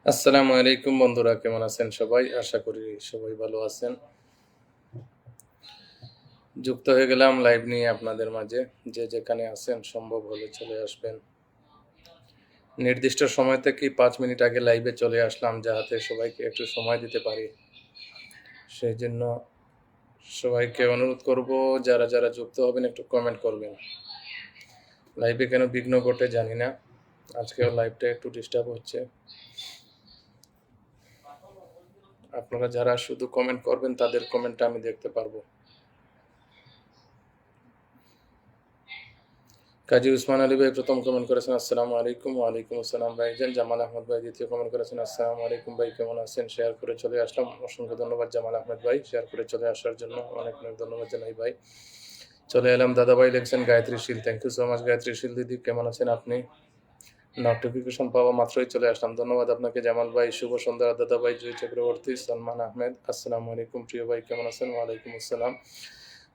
আসসালামু আলাইকুম বন্ধুরা, কেমন আছেন সবাই? আশা করি সবাই ভালো আছেন। যুক্ত হয়ে গেলাম লাইভ নিয়ে আপনাদের মাঝে। যে যেখানে আছেন সম্ভব হলে চলে আসবেন। নির্দিষ্ট সময় থেকে 5 মিনিট আগে লাইভে চলে আসলাম, যাতে সবাইকে একটু সময় দিতে পারি। সেই জন্য সবাইকে অনুরোধ করব, যারা যারা যুক্ত হবেন একটু কমেন্ট করবেন। লাইভে কেন বিঘ্ন ঘটে জানি না, আজকেও লাইভটা একটু ডিস্টার্ব হচ্ছে। আপনারা যারা শুধু কমেন্ট করবেন তাদের কমেন্টটা আমি দেখতে পারবো। কাজী উসমান আলী ভাই প্রথম কমেন্ট করেছেন আসসালামু আলাইকুম। ওয়ালাইকুম আসসালাম ভাইজান। জামাল আহমদ ভাই দ্বিতীয় কমেন্ট করেছেন আসসালামু আলাইকুম ভাই, কেমন আছেন? শেয়ার করে চলে আসলাম, অসংখ্য ধন্যবাদ জামাল আহমেদ ভাই, শেয়ার করে চলে আসার জন্য অনেক অনেক ধন্যবাদ জানাই ভাই। চলে এলাম দাদা ভাই লিখছেন Gayatri Sheel, thank you so much Gayatri Sheel দিদি, কেমন আছেন আপনি? নোটিফিকেশন পাওয়া মাত্রই চলে আসলাম, ধন্যবাদ আপনাকে জামাল ভাই। শুভ সন্ধ্যা দাদা ভাই। জয় চক্রবর্তী, সলমান আহমেদ, আসসালামু আলাইকুম প্রিয় ভাই, কেমন আছেন? ওয়ালাইকুম আসসালাম,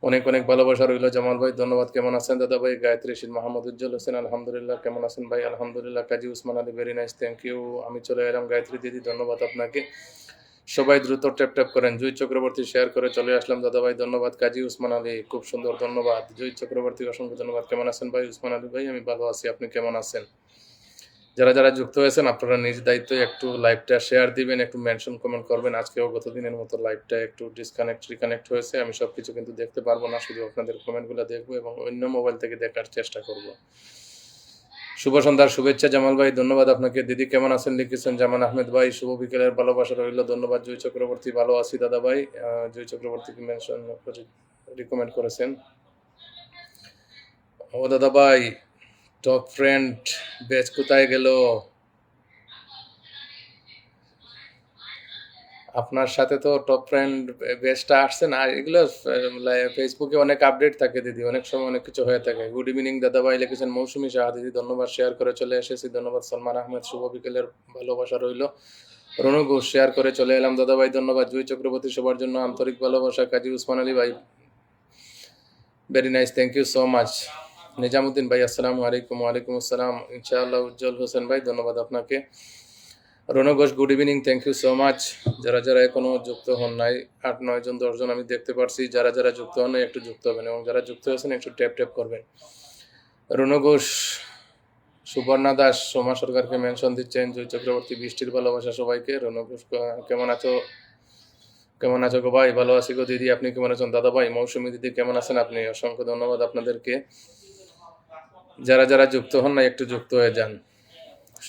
অনেক অনেক ভালোবাসা রইল জামাল ভাই, ধন্যবাদ। কেমন আছেন দাদা ভাই? গায়ত্রী শীল মোহাম্মদ উজ্জ্বল হোসেন, আলহামদুলিল্লাহ, কেমন আছেন ভাই? আলহামদুলিল্লাহ। Kazi Usman Ali, very nice, thank you. আমি চলে এলাম গায়ত্রী দিদি, ধন্যবাদ আপনাকে। সবাই দ্রুত ট্যাপ ট্যাপ করেন। জুই চক্রবর্তী, শেয়ার করে চলে আসলাম দাদা ভাই, ধন্যবাদ। কাজী উসমান আলী, খুব সুন্দর, ধন্যবাদ। জুই চক্রবর্তী, অসংখ্য ধন্যবাদ। কেমন আছেন ভাই? উসমান আলী ভাই, আমি ভালো আছি, আপনি কেমন আছেন? যারা যারা যুক্ত হয়েছেন আপনারা নিজ দায়িত্বে একটু লাইভটা শেয়ার দিবেন, একটু মেনশন কমেন্ট করবেন। আজকেও গত দিনের মতো লাইভটা একটু ডিসকানেক্ট রিকানেক্ট হয়েছে, আমি সব কিছু কিন্তু দেখতে পারবো না, শুধু আপনাদের কমেন্টগুলো দেখবো এবং অন্য মোবাইল থেকে দেখার চেষ্টা করব। শুভ সন্ধ্যার শুভেচ্ছা জামাল ভাই, ধন্যবাদ আপনাকে। দিদি কেমন আছেন লিখেছেন জামান আহমেদ ভাই, শুভ বিকেলের ভালোবাসা রইল, ধন্যবাদ। জয় চক্রবর্তী, ভালো আছি দাদা ভাই। জয় চক্রবর্তীকে মেনশন রিকমেন্ড করেছেন। ও দাদা ভাই, টপ ফ্রেন্ড ব্যাচ কোথায় গেল? আপনার সাথে তো টপ ফ্রেন্ড বেস্টটা আসছে না, এগুলো ফেসবুকে অনেক আপডেট থাকে দিদি, অনেক সময় অনেক কিছু হয়ে থাকে। গুড ইভিনিং দাদা ভাই লিখেছেন মৌসুমী শাহ দিদি, ধন্যবাদ, শেয়ার করে চলে এসেছি, ধন্যবাদ। সলমান আহমেদ, শুভ বিকেলের ভালোবাসা রইল। রনু ঘোষ, শেয়ার করে চলে এলাম দাদা ভাই, ধন্যবাদ। জুই চক্রবর্তী, সবার জন্য আন্তরিক ভালোবাসা। কাজী উসমান আলী ভাই, very nice, thank you so much. Nizamuddin ভাই, আসসালামু আলাইকুম। ওয়ালাইকুম আসসালাম, ইনশাআল্লাহ। উজ্জ্বল হোসেন ভাই, ধন্যবাদ আপনাকে। Ronu Ghosh, good evening, thank you so much. যারা যারা এখনো যুক্ত হন নাই, 8-9 জন 10 জন আমি দেখতে পারছি। যারা যারা যুক্ত হন নাই একটু যুক্ত হবেন, এবং যারা যুক্ত হয়েছেন একটু ট্যাপ ট্যাপ করবেন। রনু ঘোষ, সুবর্ণা দাস, সোমা সরকারকে মেনশন দিচ্ছেন। জয় চক্রবর্তী, বৃষ্টির ভালোবাসা সবাইকে। রনু ঘোষ, কেমন আছো? কেমন আছো গো ভাই? ভালো আছি গো দিদি, আপনি কেমন আছেন? দাদা ভাই মৌসুমী দিদি, কেমন আছেন আপনি? অসংখ্য ধন্যবাদ আপনাদেরকে। যারা যারা যুক্ত হন না একটু যুক্ত হয়ে যান।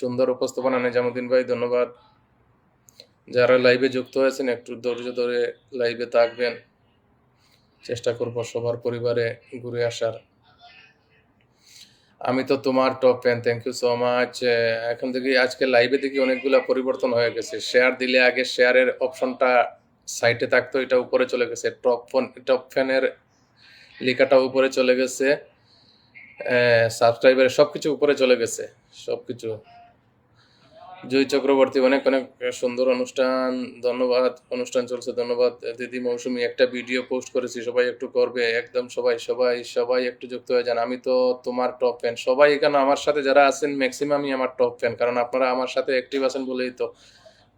সুন্দর উপস্থাপনা নিজামুদ্দিন ভাই, ধন্যবাদ। যারা লাইভে যুক্ত হয়েছেন একটু ধৈর্য ধরে লাইভে থাকবেন, চেষ্টা করব সবার পরিবারে ঘুরে আসার। আমি তো তোমার top fan, thank you so much. এখন থেকে আজকে লাইভে দেখি অনেকগুলো পরিবর্তন হয়ে গেছে। শেয়ার দিলে আগে শেয়ারের অপশনটা সাইটে থাকতো, এটা উপরে চলে গেছে। টপ ফ্যানের লেখাটা উপরে চলে গেছে, সাবস্ক্রাইবারের সব কিছু উপরে চলে গেছে, সব কিছু। জয় চক্রবর্তী, অনেক অনেক সুন্দর অনুষ্ঠান, ধন্যবাদ। অনুষ্ঠান চলছে, ধন্যবাদ। দিদি মৌসুমী, একটা ভিডিও পোস্ট করেছি, সবাই একটু করবে, একদম সবাই সবাই সবাই একটু যুক্ত হয়ে যান। আমি তো তোমার টপ ফ্যান, সবাই এখানে আমার সাথে যারা আছেন ম্যাক্সিমামই আমার টপ ফ্যান, কারণ আপনারা আমার সাথে অ্যাক্টিভ আছেন বলেই তো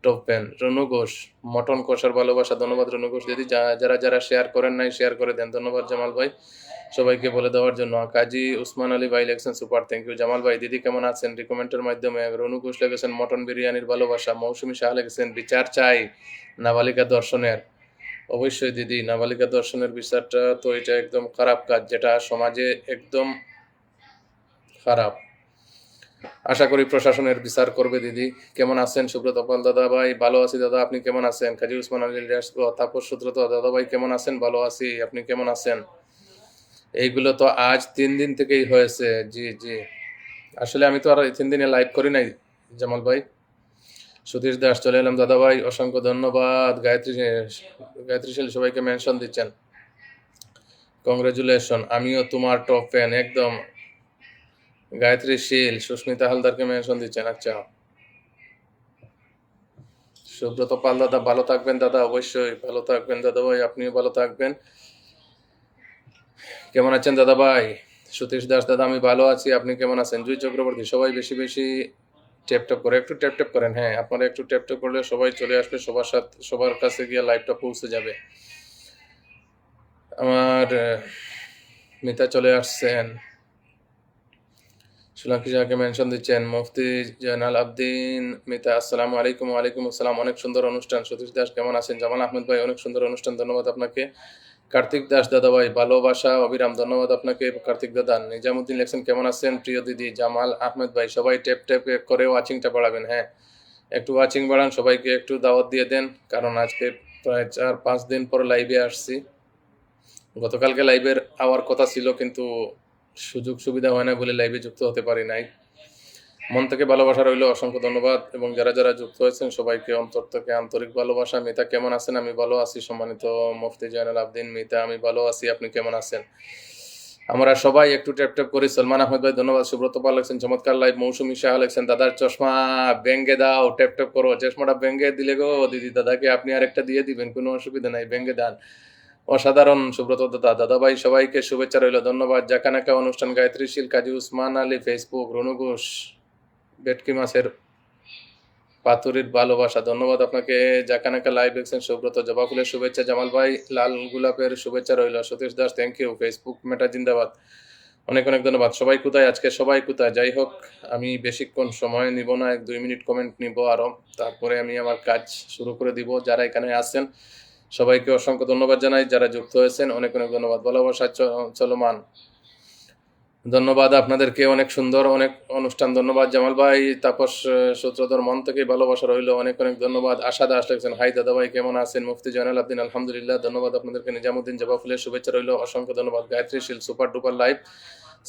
top fan. Ronu Ghosh, mutton কষার ভালোবাসা, ধন্যবাদ রনু ঘোষ দিদি। যারা যারা শেয়ার করেন নাই শেয়ার করে দেন, ধন্যবাদ জামাল ভাই সবাইকে বলে দেওয়ার জন্য। কাজী উসমান আলী ভাই লেগেছেন সুপার, থ্যাংক ইউ জামাল ভাই। দিদি কেমন আছেন? রিকমেন্টের মাধ্যমে। রনু ঘোষ লেগেছেন মটন বিরিয়ানির ভালোবাসা। মৌসুমী শাহ লেগেছেন বিচার চাই নাবালিকা দর্শনের। অবশ্যই দিদি, নাবালিকা দর্শনের বিচারটা তো এটা একদম খারাপ কাজ, যেটা সমাজে একদম খারাপ। আশা করি প্রশাসনের বিচার করবে দিদি। কেমন আছেন সুব্রত পাল দাদা ভাই? ভালো আছি দাদা, আপনি কেমন আছেন? কাজী উসমান আলী তাপস সূত্রত দাদা ভাই, কেমন আছেন? ভালো আছি, আপনি কেমন আছেন? এইগুলো তো আজ 3 দিন থেকেই হয়েছে। জি জি, আসলে আমি তো আর 3 দিনে লাইভ করি নাই জামাল ভাই। সুধীর দাস, চলে এলাম দাদা ভাই, অসংখ্য ধন্যবাদ। গায়ত্রী শীল সবাইকে মেনশন দিচ্ছেন, কংগ্রেচুলেশন। আমিও তোমার টপ ফ্যান একদম। গায়ত্রী শীল, সুস্মিতা হালদারকে মেনশন দিচ্ছেন, আচ্ছা। সুব্রত পাল দাদা, ভালো থাকবেন দাদা, অবশ্যই ভালো থাকবেন দাদা ভাই, আপনিও ভালো থাকবেন। কেমন আছেন দাদা ভাই? সতীশ দাস দাদা, আমি ভালো আছি, আপনি কেমন আছেন? জুই চক্রবর্তী, সবাই বেশি বেশি ট্যাপ ট্যাপ করে একটু ট্যাপ ট্যাপ করেন। হ্যাঁ, আপনারা একটু ট্যাপ ট্যাপ করলে সবাই চলে আসবে, সবার কাছে গিয়ে লাইভটা পৌঁছে যাবে। আমার মিতা চলে আসছেন, সোলাঙ্কি যাকে মেনশন দিচ্ছেন, মুফতি জয়নাল আবদিন মিতা আসসালামু আলাইকুম। ওয়ালাইকুম আসসালাম। অনেক সুন্দর অনুষ্ঠান। সতীশ দাস কেমন আছেন? জামাল আহমেদ ভাই অনেক সুন্দর অনুষ্ঠান, ধন্যবাদ আপনাকে। কার্তিক দাস দাদা ভাই ভালোবাসা অবিরাম, ধন্যবাদ আপনাকে কার্তিক দাদা। নিজামুদ্দিন লেখছেন কেমন আছেন প্রিয় দিদি জামাল আহমেদ ভাই। সবাই ট্যাপ ট্যাপ করে ওয়াচিংটা বাড়াবেন। হ্যাঁ, একটু ওয়াচিং বাড়ান, সবাইকে একটু দাওয়াত দিয়ে দেন, কারণ আজকে প্রায় 4-5 দিন পর লাইভে আসছি। গতকালকে লাইভের আওয়ার কথা ছিল, কিন্তু সুযোগ সুবিধা হয় না বলে লাইভে যুক্ত হতে পারি নাই। মন থেকে ভালোবাসা রইল, অসংখ্য ধন্যবাদ। এবং যারা যারা যুক্ত হয়েছেন সবাইকে অন্তর থেকে আন্তরিক ভালোবাসা। মিতা কেমন আছেন? আমি ভালো আছি সম্মানিত মুফতি জয়নাল আবদিন মিতা, আমি ভালো আছি, আপনি কেমন আছেন? আমরা সবাই একটু ট্যাপ ট্যাপ করি। সলমান আহমেদ ভাই ধন্যবাদ। সুব্রত পাল লেখছেন চমৎকার লাইভ। মৌসুমী শাহ লেখছেন দাদার চশমা ব্যঙ্গে দাও, ট্যাপ ট্যাপ করো। চশমাটা ব্যঙ্গে দিলে গো দিদি, দাদাকে আপনি আরেকটা দিয়ে দিবেন, কোনো অসুবিধা নাই, ব্যঙ্গে দান। অসাধারণ সুব্রত দাদা ভাই, সবাইকে শুভেচ্ছা রইল, ধন্যবাদ। জাকানাকা অনুষ্ঠান, গায়ত্রী শীল, কাজী উসমান আলী ফেসবুক, রনু ঘোষ, ভেটকি মাছের পাতুরির ভালোবাসা, ধন্যবাদ আপনাকে। জাকানাকা লাইভ দেখছেন সুব্রত, জবা ফুলের শুভেচ্ছা। জামাল ভাই লাল গোলাপের শুভেচ্ছা রইল। Satish Das thank you. Facebook Meta জিন্দাবাদ, অনেক অনেক ধন্যবাদ। সবাই কোথায় আজকে? সবাই কোথায়? যাই হোক, আমি বেশিক্ষণ সময় নিব না, 1-2 মিনিট কমেন্ট নিব আরো, তারপরে আমি আমার কাজ শুরু করে দিব। যারা এখানে আছেন সবাইকে অসংখ্য ধন্যবাদ জানাই, যারা যুক্ত হয়েছেন অনেক অনেক ধন্যবাদ। ভালোবাসা চলমান, ধন্যবাদ আপনাদেরকে। অনেক সুন্দর অনেক অনুষ্ঠান, ধন্যবাদ জামাল ভাই। তাপস সূত্রধর, মন থেকে ভালোবাসা রইল, অনেক অনেক ধন্যবাদ। আশা দাস লিখছেন হাই দাদা ভাই কেমন আছেন? মুফতি জয়নাল আবদিন আলহামদুলিল্লাহ, ধন্যবাদ আপনাদেরকে। নিজামুদ্দিন জবা ফুলের শুভেচ্ছা রইল, অসংখ্য ধন্যবাদ। Gayatri Sheel super duper live,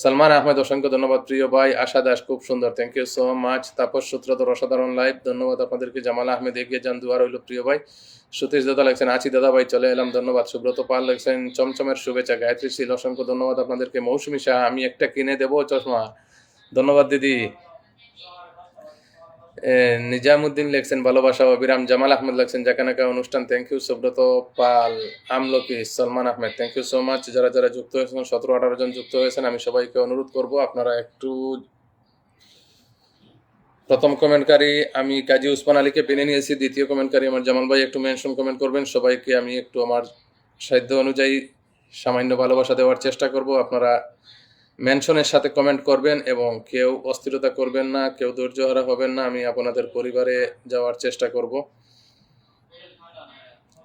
Salman Ahmed অসংখ্য ধন্যবাদ। প্রিয় ভাই আশা দাস খুব সুন্দর, thank you so much. Tapas Sutradhar অসাধারণ লাইভ, ধন্যবাদ আপনাদেরকে। জামাল আহমেদ এগিয়ে যান, দুয়া রইল প্রিয় ভাই। সতীশ দাদা লেখছেন আছি দাদা ভাই চলে এলাম, ধন্যবাদ। সুব্রত পাল লেখছেন চমচমের শুভেচ্ছা। গায়ত্রী শীল অসংখ্য ধন্যবাদ আপনাদেরকে। মৌসুমী শাহ, আমি একটা কিনে দেবো চশমা, ধন্যবাদ দিদি। নিজামুদ্দিন লেখছেন ভালোবাসা অবিরাম। জামাল আহমেদ লেখছেন জাকানাকা অনুষ্ঠান, থ্যাংক ইউ। সুব্রত পাল, আমলকি, Salman Ahmed, thank you so much. যারা যারা যুক্ত হয়েছেন 17-18 জন যুক্ত হয়েছেন, আমি সবাইকে অনুরোধ করব আপনারা একটু, প্রথম কমেন্টকারী আমি কাজী উসমান আলীকে পেনে নিয়েছি, দ্বিতীয় কমেন্টকারী আমার জামাল ভাই, একটু মেনশন কমেন্ট করবেন। সবাইকে আমি একটু আমার সাধ্য অনুযায়ী সামান্য ভালোবাসা দেওয়ার চেষ্টা করব। আপনারা মেনশনের সাথে কমেন্ট করবেন এবং কেউ অস্থিরতা করবেন না, কেউ ধৈর্যহারা হবেন না, আমি আপনাদের পরিবারে যাওয়ার চেষ্টা করব।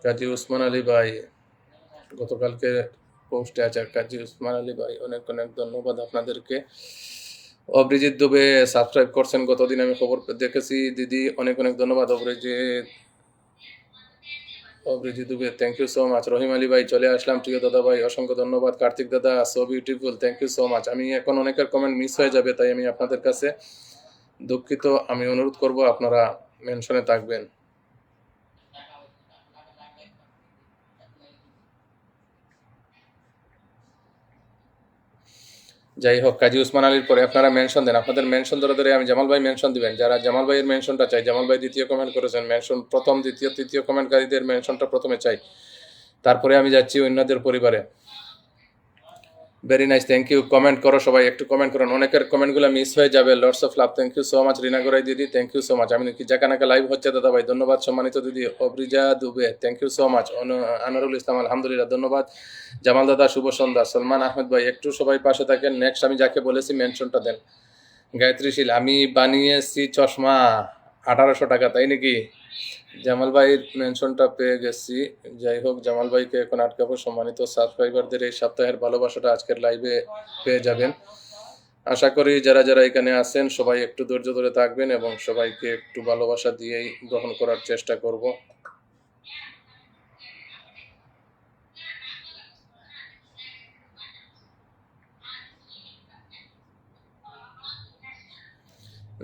কাজী উসমান আলী ভাই গতকালকে পোস্টে আছে, কাজী উসমান আলী ভাই অনেক অনেক ধন্যবাদ আপনাদেরকে। অভিজিৎ দুবে সাবস্ক্রাইব করছেন, গতদিন আমি খবর দেখেছি দিদি, অনেক অনেক ধন্যবাদ Abhijit Dube, thank you so much. Rahim Ali ভাই চলে আসলাম, প্রিয় দাদা ভাই অসংখ্য ধন্যবাদ। কার্তিক দাদা so beautiful, thank you so much. আমি এখন অনেকের কমেন্ট মিস হয়ে যাবে, তাই আমি আপনাদের কাছে দুঃখিত। আমি অনুরোধ করব আপনারা মেনশনে থাকবেন। যাই হোক, কাজী উসমান আলীর পরে আপনারা মেনশন দেন, আপনাদের মেনশন ধরে ধরে আমি জামাল ভাই মেনশন দিবেন। যারা জামাল ভাইয়ের মেনশনটা চাই, জামাল ভাই দ্বিতীয় কমেন্ট করেছেন, মেনশন প্রথম দ্বিতীয় তৃতীয় কমেন্টকারীদের মেনশনটা প্রথমে চাই, তারপরে আমি যাচ্ছি অন্যদের পরিবারে। Very nice, thank you. Comment করো সবাই, একটু কমেন্ট করুন, অনেকের কমেন্টগুলো মিস হয়ে যাবে। Lords of love, thank you so much. Rina Gorai দিদি, থ্যাংক ইউ সো মাচ। আমি কি জাকানাকা লাইভ হচ্ছে দাদা ভাই, ধন্যবাদ সম্মানিত দিদি। Abrija Dube, thank you so much. Anarul Islam আলহামদুলিল্লাহ, ধন্যবাদ। জামাল দাদা শুভ সন্ধ্যা। সলমান আহমেদ ভাই একটু সবাই পাশে থাকেন। নেক্সট আমি যাকে বলেছি মেনশনটা দেন। গায়ত্রী শীল, আমি বানিয়েছি চশমা 1800 টাকা, তাই নাকি? জামাল ভাইয়ের মেনশনটা পেয়ে গেছি। যাই হোক, জামাল ভাইকে এখন আটকাবো। সম্মানিত সাবস্ক্রাইবারদের এই সপ্তাহের ভালোবাসাটা আজকের লাইভে পেয়ে যাবেন। আশা করি যারা যারা এখানে আছেন সবাই একটু ধৈর্য ধরে থাকবেন এবং সবাইকে একটু ভালোবাসা দিয়েই গ্রহণ করার চেষ্টা করব।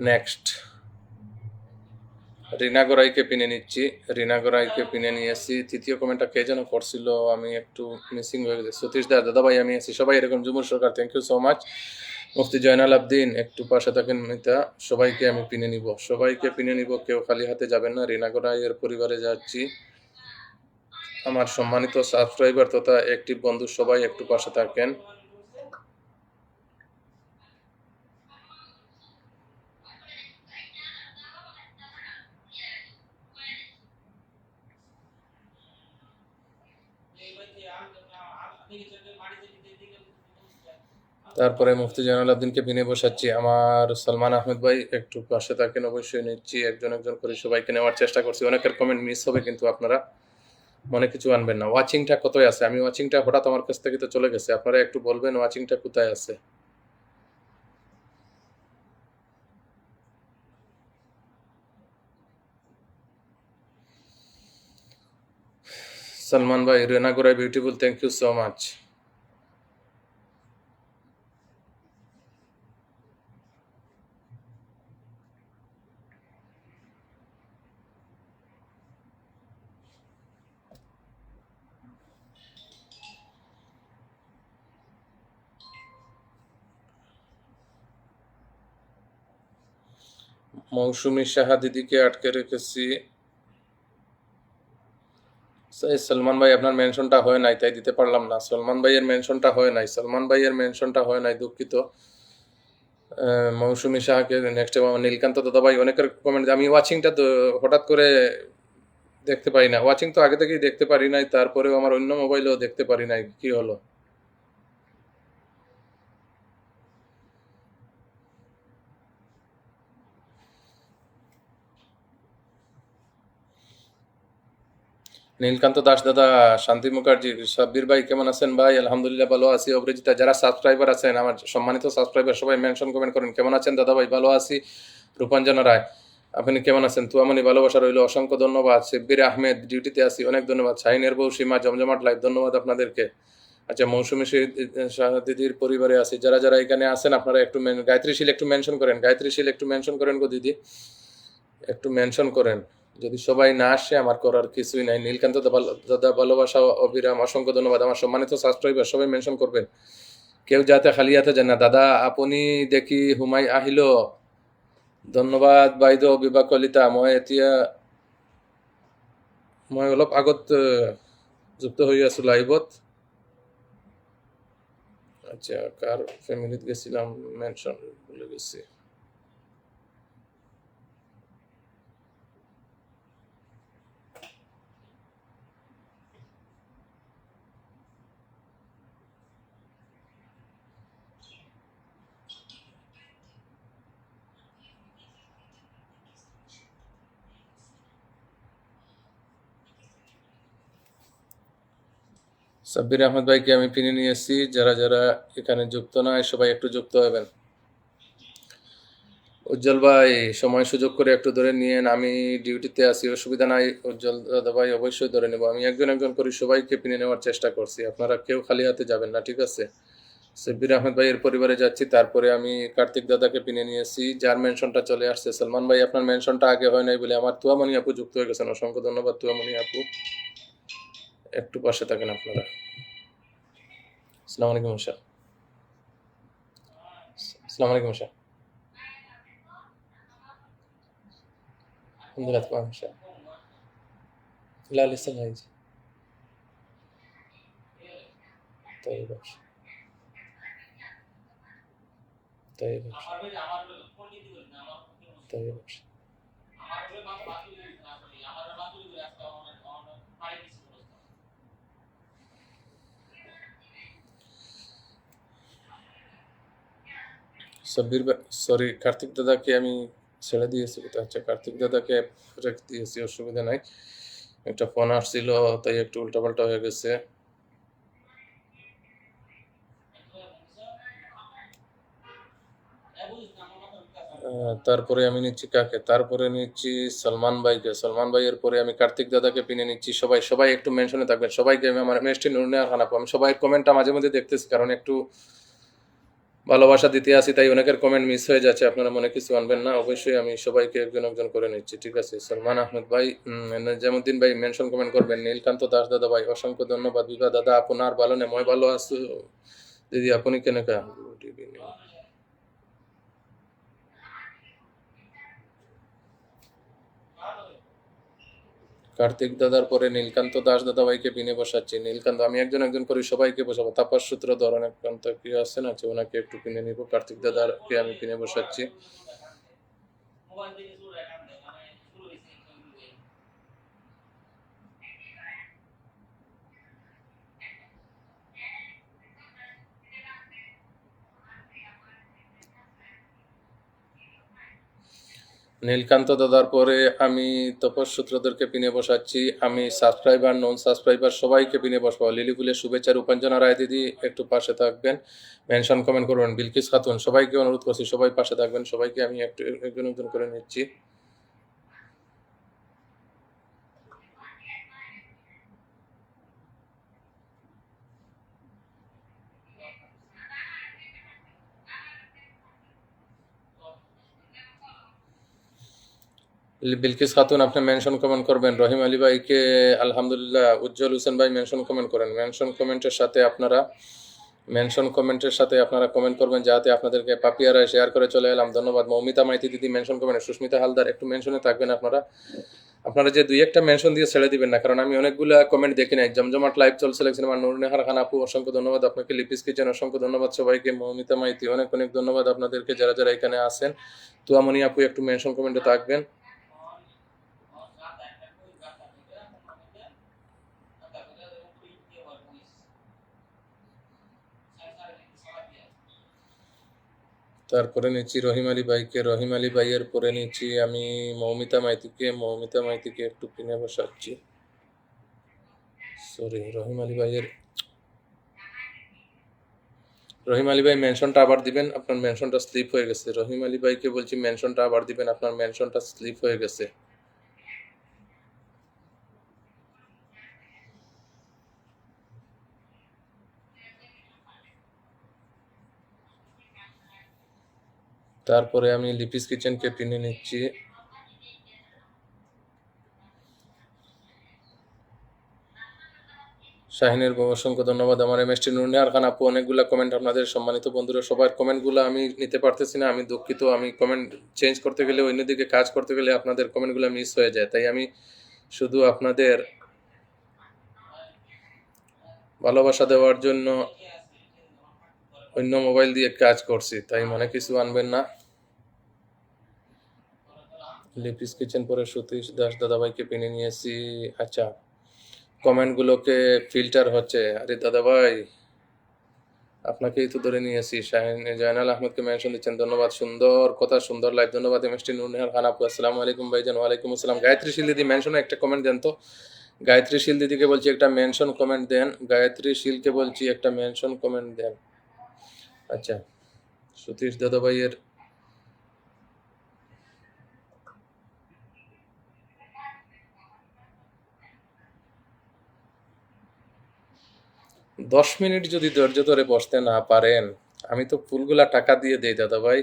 নেক্সট রিনা গোরাইকে পিনে নিচ্ছি, রিনা গোরাইকে পিনে নিয়েছি। তৃতীয় কমেন্টটা কে যেন করছিল, আমি একটু মিসিং হয়ে গেছে। সতীশ দাদা ভাই আমি আছি, সবাই এরকম। জুমুর সরকার, thank you so much. Mufti Joynal আবদিন একটু পাশে থাকেন মিতা, সবাইকে আমি পিনে নিব, সবাইকে পিনে নিব, কেউ খালি হাতে যাবেন না। রিনা গোরাইয়ের পরিবারে যাচ্ছি। আমার সম্মানিত সাবস্ক্রাইবার তথা অ্যাক্টিভ বন্ধু সবাই একটু পাশে থাকেন। তারপরে মুফতি জানাল আব্দিনকে পিনে বসাচ্ছি। আমার সলমান আহমেদ ভাই একটু পাশে থাকেন, অবশ্যই নিচ্ছি। একজন একজন করে সবাইকে নেওয়ার চেষ্টা করছি। অনেকের কমেন্ট মিস হবে, কিন্তু আপনারা মনে কিছু আনবেন না। ওয়াচিংটা কোথায় আছে? আমি ওয়াচিংটা হঠাৎ আমার কাছ থেকে তো চলে গেছে, আপনারা একটু বলবেন ওয়াচিংটা কোথায় আছে। সলমান ভাই, Rena Gorai beautiful, thank you so much. Mousumi Saha দিদিকে আটকে রেখেছি। সলমান ভাই, আপনার মেনশনটা হয় নাই, তাই দিতে পারলাম না। সলমান ভাইয়ের মেনশনটা হয় নাই, সলমান ভাইয়ের মেনশনটা হয় নাই, দুঃখিত। মৌসুমী সাহাকে নেক্সট, নীলকান্ত দাদা ভাই, অনেকের কমেন্ট। আমি ওয়াচিংটা তো হঠাৎ করে দেখতে পারি না। ওয়াচিং তো আগে থেকেই দেখতে পারি নাই, তারপরেও আমার অন্য মোবাইলেও দেখতে পারি নাই, কি হলো। নীলকান্ত দাস দাদা, শান্তি মুখার্জি, সাব্বির ভাই কেমন আছেন ভাই? আলহামদুলিল্লাহ ভালো আছি। অপরাজিতা, যারা সাবস্ক্রাইবার আছেন, আমার সম্মানিত সাবস্ক্রাইবার, সবাই মেনশন কমেন্ট করেন কেমন আছেন দাদা ভাই। ভালো আছি। রূপাঞ্জনা রায়, আপনি কেমন আছেন? তুয়ামনি, ভালোবাসা রইল, অসংখ্য ধন্যবাদ। শিব্বির আহমেদ, ডিউটিতে আছি, অনেক ধন্যবাদ। শাহিনের বউ সীমা, জমজমাট লাইভ, ধন্যবাদ আপনাদেরকে। আচ্ছা, মৌসুমী শাহ দিদির পরিবারে আছি। যারা যারা এখানে আছেন, আপনারা একটু গায়ত্রী শীল একটু মেনশন করেন, গায়ত্রী শীল একটু মেনশন করেন গো দিদি, একটু মেনশন করেন। যদি সবাই না আসে, আমার করার কিছুই নাই। নীলকান্ত দাদা, ভালোবাসা অবিরাম, অসংখ্য ধন্যবাদ। আমার সম্মানিত সাবস্ক্রাইবার, সবাই মেনশন করবেন, কেউ যাতে খালি হাতে যান না। দাদা আপনি দেখি হুমাই আহিল, ধন্যবাদ বাইদেউ বিভা কলিতা। মই অলপ আগত যুক্ত হয়ে আছো লাইভত। আচ্ছা, কার ফ্যামিলিত গেছিলাম মেনশন ভুলে গেছি। সাব্বির আহমেদ ভাইকে আমি পিনে নিয়েছি। যারা যারা এখানে যুক্ত নয়, সবাই একটু যুক্ত হবেন। উজ্জ্বল ভাই, সময় সুযোগ করে একটু ধরে নিয়েন, আমি ডিউটিতে আছি, অসুবিধা নাই। উজ্জ্বল দাদা ভাই, অবশ্যই ধরে নেব। আমি একজন একজন করে সবাইকে পিনে নেওয়ার চেষ্টা করছি, আপনারা কেউ খালি হাতে যাবেন না, ঠিক আছে। সাব্বির আহমেদ ভাইয়ের পরিবারে যাচ্ছি, তারপরে আমি কার্তিক দাদাকে পিনে নিয়েছি, যার মেনশনটা চলে আসছে। সলমান ভাই, আপনার মেনশনটা আগে হয় নাই বলে আমার তুয়ামণি আপু যুক্ত হয়ে গেছেন, অসংখ্য ধন্যবাদ তুয়ামণি আপু। একটু পাশে থাকেন আপনারা। আসসালামু আলাইকুম শাহ। আসসালামু আলাইকুম শাহ। আলহামদুলিল্লাহ তোমার শাহ। لا لسه هيجي. طيب أبشر. طيب أبشر. طيب أبشر. সাব্বির ভাই, সরি, কার্তিক দাদাকে আমি ছেড়ে দিয়েছি কোথায়। আচ্ছা, কার্তিক দাদাকে রেখে দিয়েছি, অসুবিধা নাই। একটা ফোন আসছিল, তাই একটু উল্টাপাল্টা হয়ে গেছে। তারপরে আমি নিচ্ছি কাকে? তারপরে নিচ্ছি সলমান ভাইকে। সলমান ভাইয়ের পরে আমি কার্তিক দাদাকে পিনে নিচ্ছি। সবাই সবাই একটু মেনশনে থাকবেন। সবাইকে আমি আমার মেষ্টি নুরনিয়া খান আপু, আমি সবাই কমেন্টটা মাঝে মধ্যে দেখতেছি, কারণ একটু ভালোবাসা দিতে আসি, তাই অনেকের কমেন্ট মিস হয়ে যাচ্ছে। আপনারা মনে কিছু আনবেন না, অবশ্যই আমি সবাইকে একজন একজন করে নিচ্ছি, ঠিক আছে। সলমান আহমেদ ভাই, জামুদ্দিন ভাই মেনশন কমেন্ট করবেন। নীলকান্ত দাস দাদা ভাই, অসংখ্য ধন্যবাদ। বিভা দাদা, আপনার ভালো নেই, মই ভালো আছো দিদি, আপনি কেনেকা? কার্তিক দাদার পরে নীলকান্ত দাস দাদা ভাইকে পিনে বসাচ্ছি। নীলকান্ত, আমি একজন একজন করে সবাইকে বসাবো। তাপাস সূত্র ধরন একান্ত কি আছেন, আছে, ওনাকে একটু পিনে নিব। কার্তিক দাদাকে আমি পিনে বসাচ্ছি। নীলকান্ত দাদার পরে আমি তপস্সূত্রদেরকে পিনে বসাচ্ছি। আমি সাবস্ক্রাইবার নন সাবস্ক্রাইবার সবাইকে পিনে বসবো। লিলি ফুলের শুভেচ্ছা। রূপাঞ্জনা রায় দিদি একটু পাশে থাকবেন, মেনশন কমেন্ট করবেন। বিলকিস খাতুন, সবাইকে অনুরোধ করছি সবাই পাশে থাকবেন। সবাইকে আমি একটু একজন একজন করে নিচ্ছি। বিলকিস খাতুন আপনি মেনশন কমেন্ট করবেন। রহিম আলী ভাইকে আলহামদুলিল্লাহ। উজ্জ্বল হোসেন ভাই মেনশন কমেন্ট করেন। মেনশন কমেন্টের সাথে আপনারা কমেন্ট করবেন, যাতে আপনাদেরকে পাপিয়ারায় শেয়ার করে চলে এলাম। ধন্যবাদ। মৌমিতা মাইতি দিদি মেনশন কমেন্ট। সুস্মিতা হালদার একটু মেনশনে থাকবেন আপনারা। আপনারা যে দুই একটা মেনশন দিয়ে ছেড়ে দিবেন না, কারণ আমি অনেকগুলো কমেন্ট দেখি নাই। জমজমাট লাইভ চলছে লেগেছেন আমার নুরনেহার খান আপু, অসংখ্য ধন্যবাদ আপনাকে। লিপিস কিচেন অসংখ্য ধন্যবাদ সবাইকে। মৌমিতা মাইতি অনেক অনেক ধন্যবাদ আপনাদেরকে, যারা যারা এখানে আছেন। তুয়ামনি আপু একটু মেনশন কমেন্টে থাকবেন। তারপরে নিচ্ছি রহিম আলী ভাইকে। রহিম আলী ভাইয়ের পরে নিচ্ছি আমি মৌমিতা মাইতিকে একটু পিনে বসাচ্ছি। সরি, রহিম আলী ভাই মেনশনটা আবার দিবেন, আপনার মেনশনটা স্লিপ হয়ে গেছে। রহিম আলী ভাইকে বলছি মেনশনটা আবার দিবেন, আপনার মেনশনটা স্লিপ হয়ে গেছে। তারপরে আমি লিপিস কিচেনকে পিনে নিচ্ছি। শাহিনের অসংখ্য ধন্যবাদ। আমার এমএসটি নুরনিহার খান আপু অনেকগুলো কমেন্ট, আপনাদের সম্মানিত বন্ধুরা সবার কমেন্টগুলো আমি নিতে পারতেছি না, আমি দুঃখিত। আমি কমেন্ট চেঞ্জ করতে গেলে, অন্যদিকে কাজ করতে গেলে আপনাদের কমেন্টগুলো মিস হয়ে যায়, তাই আমি শুধু আপনাদের ভালোবাসা দেওয়ার জন্য অন্য মোবাইল দিয়ে কাজ করছি, তাই মনে কিছু আনবেন না। লিপিস কিচেন পরে সতীশ দাস দাদাভাইকে পিনে নিয়েছি। আচ্ছা, কমেন্টগুলোকে ফিল্টার হচ্ছে। আরে দাদাভাই, আপনাকেই তো ধরে নিয়েছি। জয়নাল আহমদকে মেনশন দিচ্ছেন, ধন্যবাদ। সুন্দর কথা, সুন্দর লাইভ, ধন্যবাদ। এমএসটি নুরনিহার খান আপু আসসালামু আলাইকুম ভাইজান। ওয়ালাইকুম আসসালাম। গায়ত্রী শীল দিদি মেনশনে একটা কমেন্ট দেন তো। গায়ত্রী শীল দিদিকে বলছি একটা মেনশন কমেন্ট দেন। গায়ত্রী শীলকে বলছি একটা মেনশন কমেন্ট দেন। আচ্ছা, সতীশ দাদাভাইয়ের 10 মিনিট যদি ধৈর্য ধরে বসতে না পারেন, আমি তো ফুলগুলা টাকা দিয়ে দেই দাদাভাই।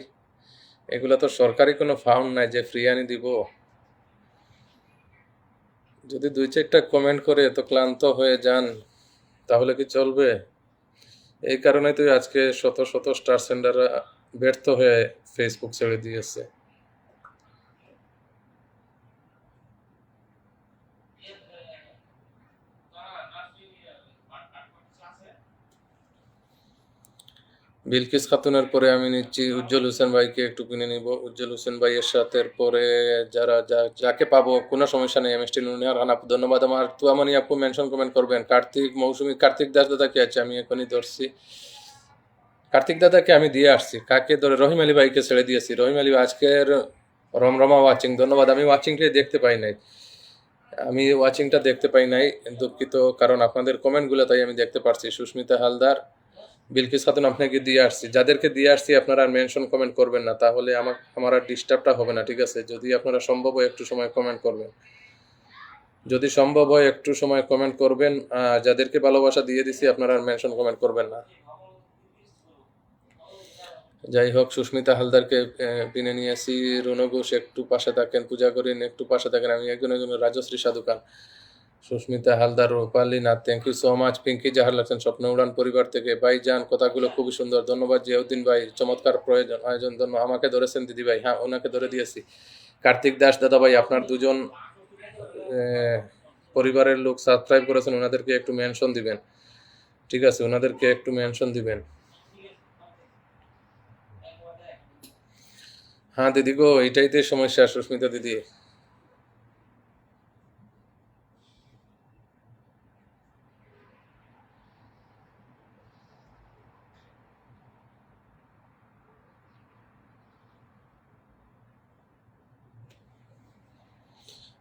এগুলা তো সরকারি কোনো ফাউন্ড নাই যে ফ্রি আনি দিব। যদি দুই চারটা কমেন্ট করে এত ক্লান্ত হয়ে যান, তাহলে কি চলবে? এই কারণে তো আজকে শত শত স্টার সেন্ডাররা ব্যর্থ হয়ে ফেসবুক ছেড়ে দিয়েছে। বিলকিস খাতুনের পরে আমি নিচ্ছি উজ্জ্বল হোসেন ভাইকে একটু কিনে নিব। উজ্জ্বল হোসেন ভাইয়ের সাথে পরে যাকে পাবো কোনো সমস্যা নেই। এমএসটি নুনিয়ার খান আপু ধন্যবাদ। আমার তুয়ামনি আপু মেনশন কমেন্ট করবেন। কার্তিক দাস দাদাকে আছে, আমি এখনই ধরছি। কার্তিক দাদাকে আমি দিয়ে আসছি। কাকে ধরে? রহিম আলী ভাইকে ছেড়ে দিয়েছি। রহিম আলী আজকের রমরমা ওয়াচিং, ধন্যবাদ। আমি ওয়াচিংটাই দেখতে পাই নাই, দুঃখিত, কারণ আপনাদের কমেন্টগুলো তাই আমি দেখতে পারছি। সুস্মিতা হালদার, বিলকিস খাতুন আপনাকে দিয়ে আসছি। যাদেরকে দিয়ে আসছি আপনারা আর মেনশন কমেন্ট করবেন না, তাহলে আমার আর ডিস্টার্বটা হবে না, ঠিক আছে? যদি আপনারা সম্ভব হয় একটু সময় কমেন্ট করবেন, যদি সম্ভব হয় একটু সময় কমেন্ট করবেন। যাদেরকে ভালোবাসা দিয়ে দিছি আপনারা আর মেনশন কমেন্ট করবেন না। যাই হোক, সুস্মিতা হালদারকে পিনে নিয়েছি। রুনু ঘোষ একটু পাশে থাকেন, পূজা করিন একটু পাশে থাকেন। আমি একজন Rajashree Sadhukhan. Susmita Haldar, Rupali Nath, thank you so much. Pinky Jahar লাগছেন স্বপ্ন উড়ান পরিবার থেকে। ভাই যান, কথাগুলো খুবই সুন্দর, ধন্যবাদ। জিয়াউদ্দিন ভাই, চমৎকার আয়োজন, ধন্যবাদ। আমাকে ধরেছেন দিদি ভাই? হ্যাঁ, ওনাকে ধরে দিয়েছি। কার্তিক দাস দাদা ভাই, আপনার দুজন পরিবারের লোক সাবস্ক্রাইব করেছেন, ওনাদেরকে একটু মেনশন দিবেন, ঠিক আছে? ওনাদেরকে একটু মেনশন দিবেন। হ্যাঁ দিদি গো, এটাই তো সমস্যা সুস্মিতা দিদি।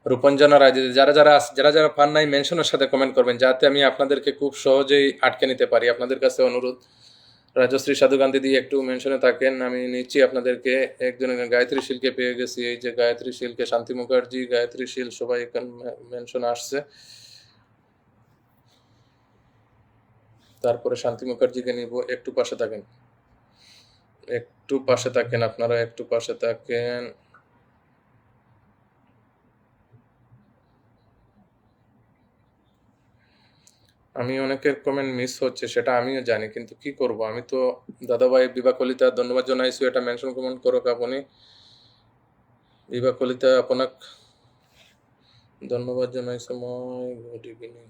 রূপঞ্জনা রায় দিদি, যারা পান নাই মেনশনের সাথে কমেন্ট করবেন, যাতে আমি আপনাদেরকে খুব সহজেই আটকে নিতে পারি। আপনাদের কাছে অনুরোধ, রাজশ্রী সাধুগান দিদি একটু মেনশনে থাকেন, আমি নিচ্ছি আপনাদেরকে। একজনের গায়ত্রী শীলকে পেয়ে গেছি, এই যে গায়ত্রী শীলকে, শান্তি মুখার্জি, গায়ত্রী শীল, সবাই এখানে মেনশন আসছে। তারপরে শান্তি মুখার্জিকে নিব, একটু পাশে থাকেন, একটু পাশে থাকেন, আপনারা একটু পাশে থাকেন। আমি অনেকের কমেন্ট মিস হচ্ছে, সেটা আমিও জানি, কিন্তু কি করব, আমি তো দাদাভাই বিভা কলিতা ধন্যবাদ জানাইছো, এটা মেনশন কমেন্ট করো আপনি। বিভা কলিতা আপনাক ধন্যবাদ জানাইছো। Good evening.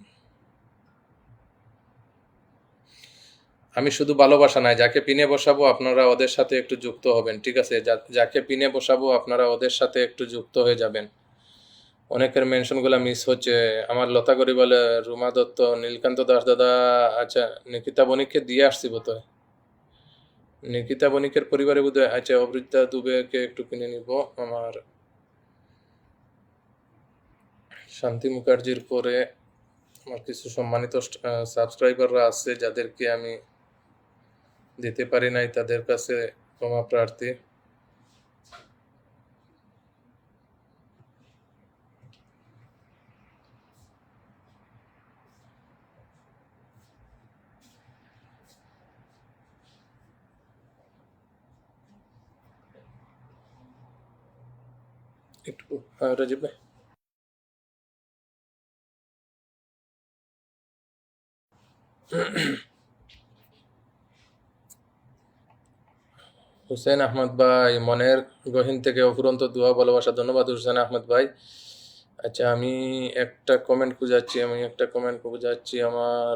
আমি শুধু ভালোবাসা নাই, যাকে পিনে বসাবো আপনারা ওদের সাথে একটু যুক্ত হবেন, ঠিক আছে? যাকে পিনে বসাবো আপনারা ওদের সাথে একটু যুক্ত হয়ে যাবেন। অনেকের মেনশনগুলো মিস হচ্ছে। আমার লতা গরিবাল, রুমা দত্ত, নীলকান্ত দাস দাদা, আচ্ছা নিকিতা বণিককে দিয়ে আসছি বোধহয়। নিকিতা বণিকের পরিবারে বোধহয়, আচ্ছা অবৃদ্ধা দুবেকে একটু কিনে নিব। আমার শান্তি মুখার্জির পরে আমার কিছু সম্মানিত সাবস্ক্রাইবাররা আছে, যাদেরকে আমি দিতে পারি নাই, তাদের কাছে ক্ষমা প্রার্থী। একটু রাজীব ভাই, হুসেন আহমদ ভাই, মনের গহীন থেকে অফুরন্ত দোয়া ভালোবাসা, ধন্যবাদ হুসেন আহমদ ভাই। আচ্ছা আমি একটা কমেন্ট খুঁজাচ্ছি আমার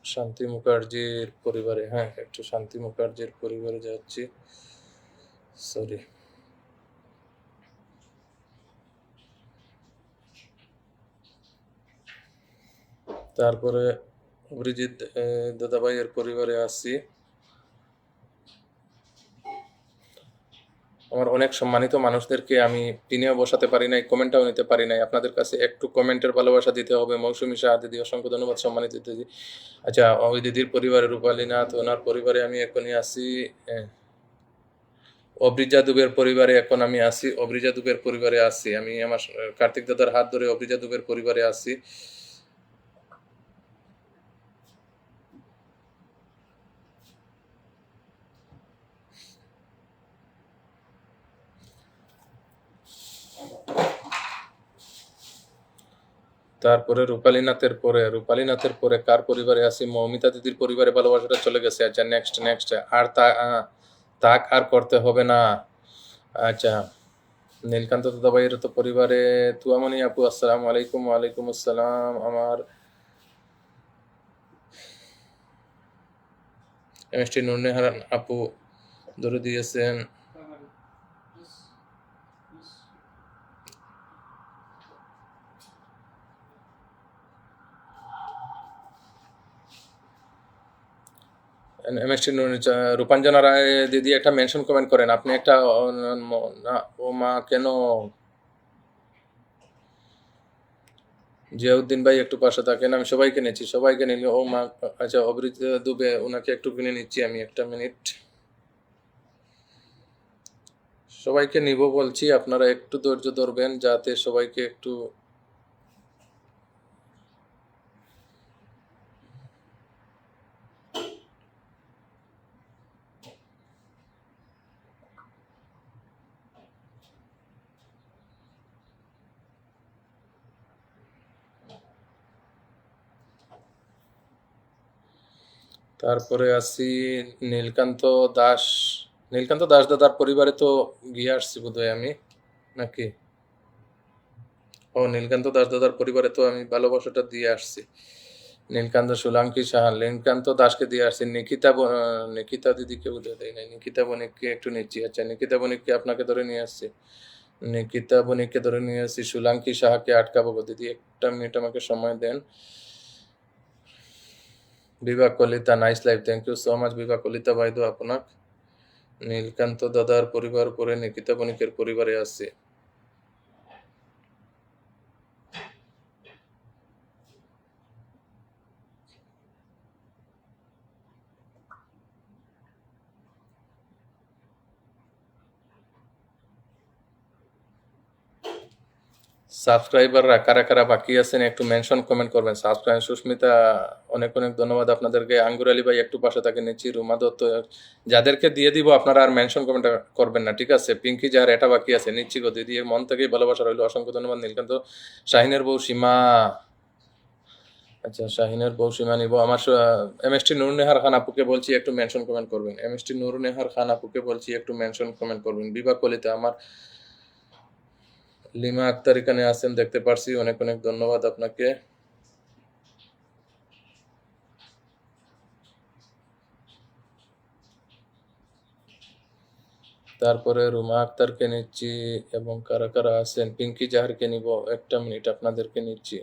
শান্তি মুখার্জির পরিবারে। হ্যাঁ, একটু শান্তি মুখার্জির পরিবারে যাচ্ছি, সরি। তারপরে অভিজিৎ দাদাভাইয়ের পরিবারে আসছি। আমার অনেক সম্মানিত মানুষদেরকে আমি পিনেও বসাতে পারি নাই, কমেন্টটাও নিতে পারি নাই। আপনাদের কাছে একটু কমেন্টের ভালোবাসা দিতে হবে। মৌসুমী শাহ দিদি, অসংখ্য ধন্যবাদ সম্মানিত দিদি। আচ্ছা ওই দিদির পরিবারে রূপালীনাথ, ওনার পরিবারে আমি এখনই আসি। অব্রিজা দুবের পরিবারে এখন আমি আসি, অব্রিজা দুবের পরিবারে আসি আমি। আমার কার্তিক দাদার হাত ধরে অব্রিজা দুবের পরিবারে আসি। তারপরে রূপালীনাথের পরে কার পরিবারে আসি? মৌমিতা দিদির পরিবারে ভালোবাসাটা চলে গেছে। আচ্ছা নেক্সট আর তাক আর করতে হবে না। আচ্ছা নীলকান্ত দাদাভাইয়ের তো পরিবারে তুয়ামনি আপু, আসসালামু আলাইকুম। ওয়ালাইকুম আসসালাম। আমার এমএসটি নুরনেহারান আপু ধরে দিয়েছেন। এমএসটি রূপাঞ্জনা রায় দিদি একটা মেনশন কমেন্ট করেন, আপনি একটা ও মা কেন। জিয়াউদ্দিন ভাই একটু পাশে থাকেন, আমি সবাইকে নিচ্ছি, সবাইকে নিলে ও মা। আচ্ছা অবৃত দুবে, ওনাকে একটু কিনে নিচ্ছি আমি, একটা মিনিট। সবাইকে নিব বলছি, আপনারা একটু ধৈর্য ধরবেন, যাতে সবাইকে একটু। তারপরে আসি নীলকান্ত দাস। নীলকান্ত দাস দাদার পরিবারে তো গিয়ে আসছি বোধহয় আমি, নাকি? ও নীলকান্ত দাস দাদার পরিবারে তো আমি ভালোবাসাটা দিয়ে আসছি। নীলকান্ত সোলাঙ্কি সাহা, নীলকান্ত দাসকে দিয়ে আসছি। নিকিতা দিদিকে বোধহয় দেয় নাই, নিকিতা বণিককে একটু নিচ্ছি। আচ্ছা নিকিতা বণিককে আপনাকে ধরে নিয়ে আসছি, নিকিতা বণিককে ধরে নিয়ে আসছি। সোলাঙ্কি সাহাকে আটকাবো গো দিদি, একটা মিনিট আমাকে সময় দেন। Bibha Kalita, nice life, thank you so much Bibha Kalita বাইদো আপনাক। নীলকান্ত দাদার পরিবার পরে নিকিতা বণিকের পরিবারে আসছি। সাবস্ক্রাইবাররা কারা কারা বাকি আছেন একটু মেনশন কমেন্ট করবেন। সাবস্ক্রাইব সুস্মিতা, অনেক অনেক ধন্যবাদ আপনাদেরকে। আঙ্গুর আলী ভাই একটু পাশে থাকে নিচ্ছি। রুমা দত্ত, যাদেরকে দিয়ে দিব আপনারা আর মেনশন কমেন্ট করবেন না, ঠিক আছে? পিঙ্কি যাহার এটা বাকি আছে নিচ্ছি গো দিদি, মন থেকেই ভালোবাসা রইল, অসংখ্য ধন্যবাদ। নীলকান্ত, শাহিনের বউ সীমা, আচ্ছা শাহিনের বউ সীমা নিব। আমার এমএসটি নুর নেহার খান আপুকে বলছি একটু মেনশন কমেন্ট করবেন। এমএসটি নুর নেহার খান আপুকে বলছি একটু মেনশন কমেন্ট করবেন। বিভা কলিতা, আমার লিমা আক্তার এখানে আছেন দেখতে পারছি, অনেক অনেক ধন্যবাদ আপনাকে। তারপরে রুমা আক্তারকে নিচ্ছি এবং কারা কারা আছেন, পিঙ্কি জাহারকে নিব, একটা মিনিট আপনাদেরকে নিচ্ছি।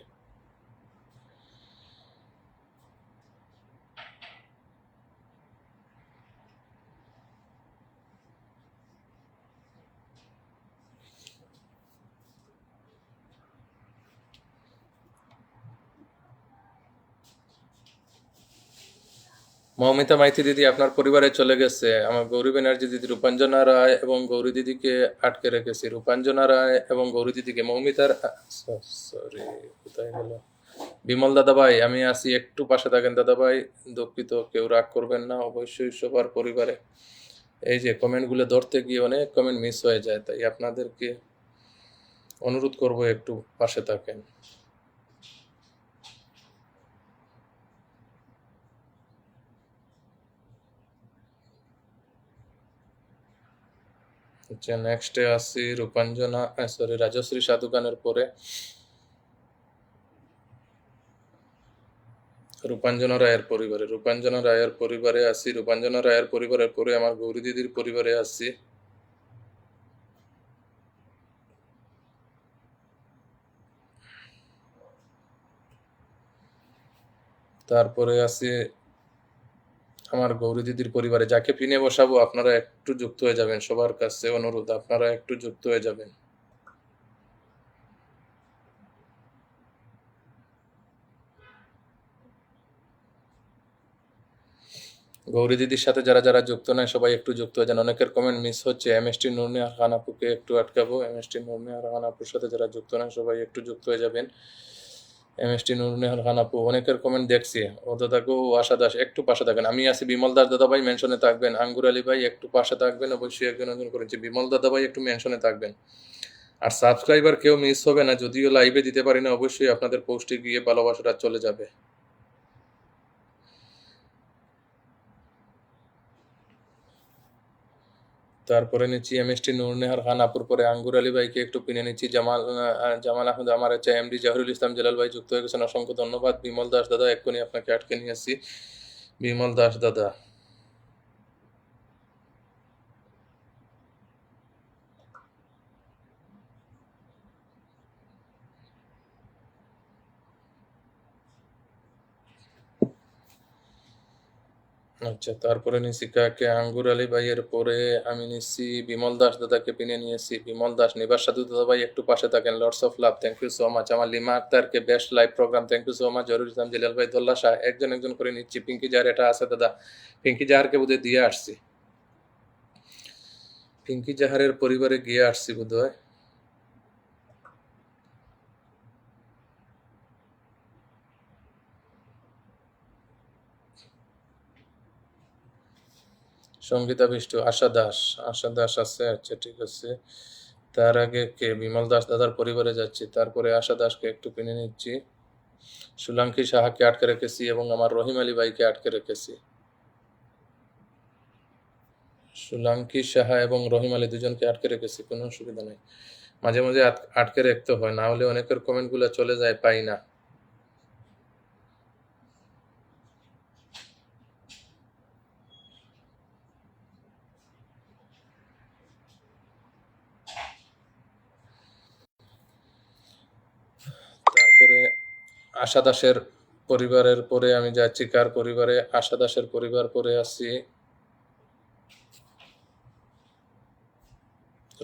মৌমিতা মাইতি দিদি আপনার পরিবারে চলে গেছে। আমার গৌরী ব্যানার্জি দিদি, রূপাঞ্জনা রায় এবং গৌরী দিদিকে আটকে রেখেছি। রূপাঞ্জনা রায় এবং গৌরী দিদিকে, মৌমিতার, সরি কোথায় গেল, বিমল দাদা ভাই আমি আছি, একটু পাশে থাকেন দাদা ভাই, দুঃখিত, কেউ রাগ করবেন না, অবশ্যই সবার পরিবারে। এই যে কমেন্টগুলো ধরতে গিয়ে অনেক কমেন্ট মিস হয়ে যায়, তাই আপনাদেরকে অনুরোধ করব একটু পাশে থাকেন। আচ্ছা নেক্সটে আসি রূপাঞ্জনা, সরি রাজশ্রী সাধু খানের পরে রূপাঞ্জনা রায়ের পরিবারে, রূপাঞ্জনা রায়ের পরিবারে আসি। রূপাঞ্জনা রায়ের পরিবারের পরে আমার গৌরী দিদির পরিবারে আসি। তারপরে আসি আমার গৌরী দিদির পরিবারে। যাকে পিনে বসাবো আপনারা একটু যুক্ত হয়ে যাবেন, সবার কাছে অনুরোধ আপনারা একটু যুক্ত হয়ে যাবেন। গৌরী দিদির সাথে যারা যারা যুক্ত নয় সবাই একটু যুক্ত হয়ে যান, অনেকের কমেন্ট মিস হচ্ছে। এমএসটি নুরনি আর খান আপুকে একটু আটকাবো। এমএসটি নুরনি আর খান আপুর সাথে যারা যুক্ত নয় সবাই একটু যুক্ত হয়ে যাবেন। এমএসটি নুরনি আর খান আপু, অনেকের কমেন্ট দেখছি। ওদা থাকো, আশা দাস একটু পাশে থাকবেন। আমি আছি, বিমল দাস দাদা ভাই মেনশনে থাকবেন। আঙ্গুর আলী ভাই একটু পাশে থাকবেন, অবশ্যই একজন একজন করেছি। বিমল দাদা ভাই একটু মেনশনে থাকবেন। আর সাবস্ক্রাইবার কেউ মিস হবে না, যদিও লাইভে দিতে পারি না, অবশ্যই আপনাদের পোস্টে গিয়ে ভালোবাসাটা চলে যাবে। তারপরে নিচ্ছি এমএসটি নূরনেহার খান আপুর পরে আঙ্গুর আলী ভাইকে একটু পিনে নিচ্ছি। জামাল আহমেদ, আমার হচ্ছে এমডি জাহরুল ইসলাম জেলাল ভাই যুক্ত হয়ে গেছেন, অসংখ্য ধন্যবাদ। বিমল দাস দাদা এক্ষুনি আপনাকে আটকে নিয়েছি। বিমল দাস দাদা, আচ্ছা তারপরে নিচ্ছি কাকে, আঙ্গুর আলী ভাইয়ের পরে আমি নিচ্ছি বিমল দাস দাদাকে পিনে নিয়েছি। বিমল দাস, নিবাস সাধু দাদা ভাই একটু পাশে থাকেন, lords of love, thank you so much. আমার লিমা আক্তারকে best live program, thank you so much. Jarul Islam Jelal ভাই, দোল্লা শাহ, একজন একজন করে নিচ্ছি। পিঙ্কি জাহার এটা আছে দাদা, পিঙ্কি জাহারকে বোধহয় দিয়ে আসছি, পিঙ্কি জাহারের পরিবারে গিয়ে আসছি বোধহয়। সঙ্গীতা বিষ্টু, আশা দাস, আশা দাস আছে, আচ্ছা ঠিক আছে। তার আগে কে, বিমল দাস দাদার পরিবারে যাচ্ছি, তারপরে আশা দাসকে একটু কিনে নিচ্ছি। সুলাঙ্কি সাহাকে আটকে রেখেছি এবং আমার রহিম আলী ভাইকে আটকে রেখেছি। সুলাঙ্কি সাহা এবং রহিম আলী দুজনকে আটকে রেখেছি, কোনো অসুবিধা নেই। মাঝে মাঝে আটকে রাখতে হয়, না হলে অনেকের কমেন্টগুলো চলে যায়, পাই না। তারপরে আশা দাসের পরিবারের পরে আমি যাচ্ছি কার পরিবারে, আশা দাসের পরিবার পরে আসছি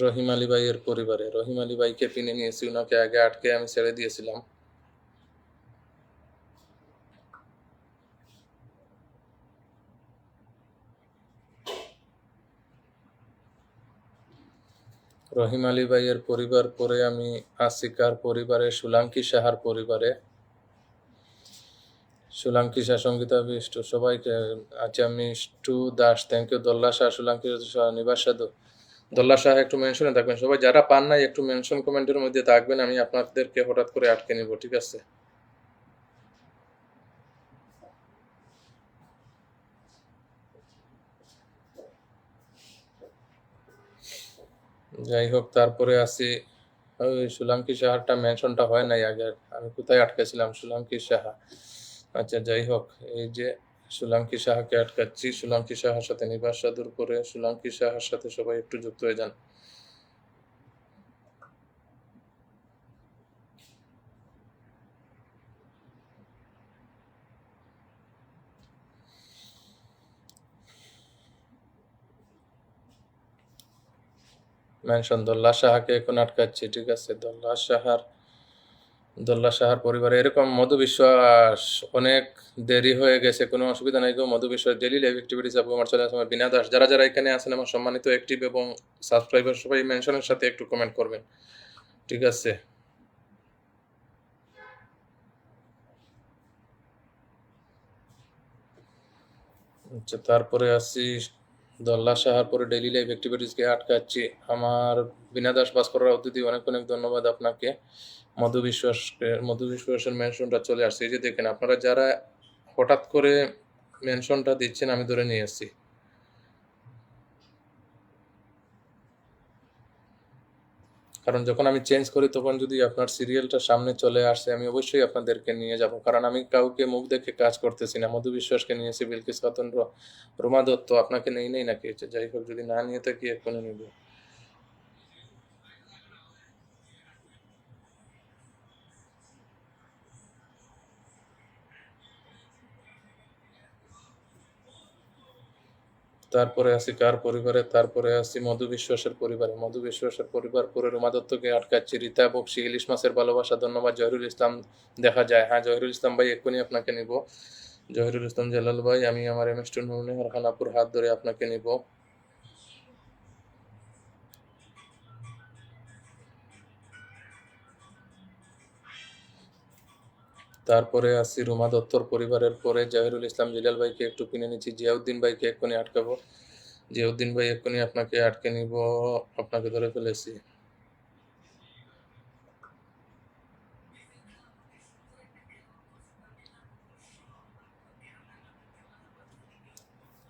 রহিম আলী ভাইয়ের পরিবারে। রহিম আলী ভাইকে পিনে নিয়েছি, ওনাকে আগে আটকে আমি ছেড়ে দিয়েছিলাম। রহিম আলী ভাইয়ের পরিবার পরে আমি আসিকার পরিবারে, সুলাঙ্কি সাহার পরিবারে, সুলাঙ্কি শাহ, সঙ্গীতা বিষ্টু, সবাইকে। আচ্ছা, মিষ্টু দাস, থ্যাংক ইউ। দোল্লা শাহ, সুলাঙ্কি শাহ, নিবাস সাধু, দোল্লা শাহ একটু মেনশনে থাকবেন। সবাই যারা পান নাই একটু মেনশন কমেন্টের মধ্যে থাকবেন, আমি আপনাদেরকে হঠাৎ করে আটকে নিব, ঠিক আছে? যাই হোক, তারপরে আসি ওই সুলাঙ্কি সাহারটা মেনশনটা হয় নাই আগে, আমি কোথায় আটকেছিলাম? সুলাঙ্কি সাহা। আচ্ছা, যাই হোক, এই যে সুলাঙ্কি সাহাকে আটকাচ্ছি। সুলাঙ্কি সাহার সাথে নিবাস সাধুর পরে সুলাঙ্কি সাহার সাথে সবাই একটু যুক্ত হয়ে যান। মেনশন দোল্লা সাহাকে এখন আটকাচ্ছি, ঠিক আছে? দোল্লা সাহার পরিবারে এরকম মধু বিশ্বাস অনেক দেরি হয়ে গেছে, কোনো অসুবিধা নাই গো। মধু বিশ্বাস ডেলি লাইভ অ্যাক্টিভিটিস আপু আমার চলে আসে। আমার বিনা দাস, যারা যারা এখানে আছেন আমার সম্মানিত অ্যাক্টিভ এবং সাবস্ক্রাইবার, সবাই মেনশনের সাথে একটু কমেন্ট করবেন, ঠিক আছে? আচ্ছা, তারপরে আসি দোল্লা সাহার পরে ডেইলি লাইভ অ্যাক্টিভিটিসকে আটকাচ্ছি। আমার বিনা দাস ভাস্কর অতিথি, অনেক অনেক ধন্যবাদ আপনাকে। মধু বিশ্বাসের মেনশনটা চলে আসছে, এই যে দেখেন। আপনারা যারা হঠাৎ করে মেনশনটা দিচ্ছেন আমি ধরে নিয়ে এসেছি। কারণ যখন আমি চেঞ্জ করি তখন যদি আপনার সিরিয়ালটা সামনে চলে আসে, আমি অবশ্যই আপনাদেরকে নিয়ে যাব, কারণ আমি কাউকে মুখ দেখে কাজ করতেছি না। মধু বিশ্বাসকে নিয়েছি, বিলকিস খাতুন, রুমা দত্ত, আপনাকে নেই নাকি? যাই হোক, যদি না নিয়ে থাকি এক্ষুনি নিব। তারপরে আসি কার পরিবারে? তারপরে আসি মধু বিশ্বাসের পরিবারে। মধু বিশ্বাসের পরিবার পরে রুমা দত্তকে আটকাচ্ছি। রীতা বক্সি, ইলিশ মাছের ভালোবাসা, ধন্যবাদ। জহিরুল ইসলাম দেখা যায়, হ্যাঁ জহিরুল ইসলাম ভাই এক্ষুনি আপনাকে নিব। জহিরুল ইসলাম জালাল ভাই, আমি আমার এম এস টু নুরনেহর খানাপুর হাত ধরে আপনাকে নিব। তারপরে আসি রুমা দত্তর পরিবারের পরে জহিরুল ইসলাম জিলাল ভাইকে একটু কিনে নিচ্ছি। জিয়াউদ্দিন ভাইকে এক্ষুনি আটকাবো। জিয়াউদ্দিন ভাই এক্ষুনি আপনাকে আটকে নিব, আপনাকে ধরে ফেলেছি।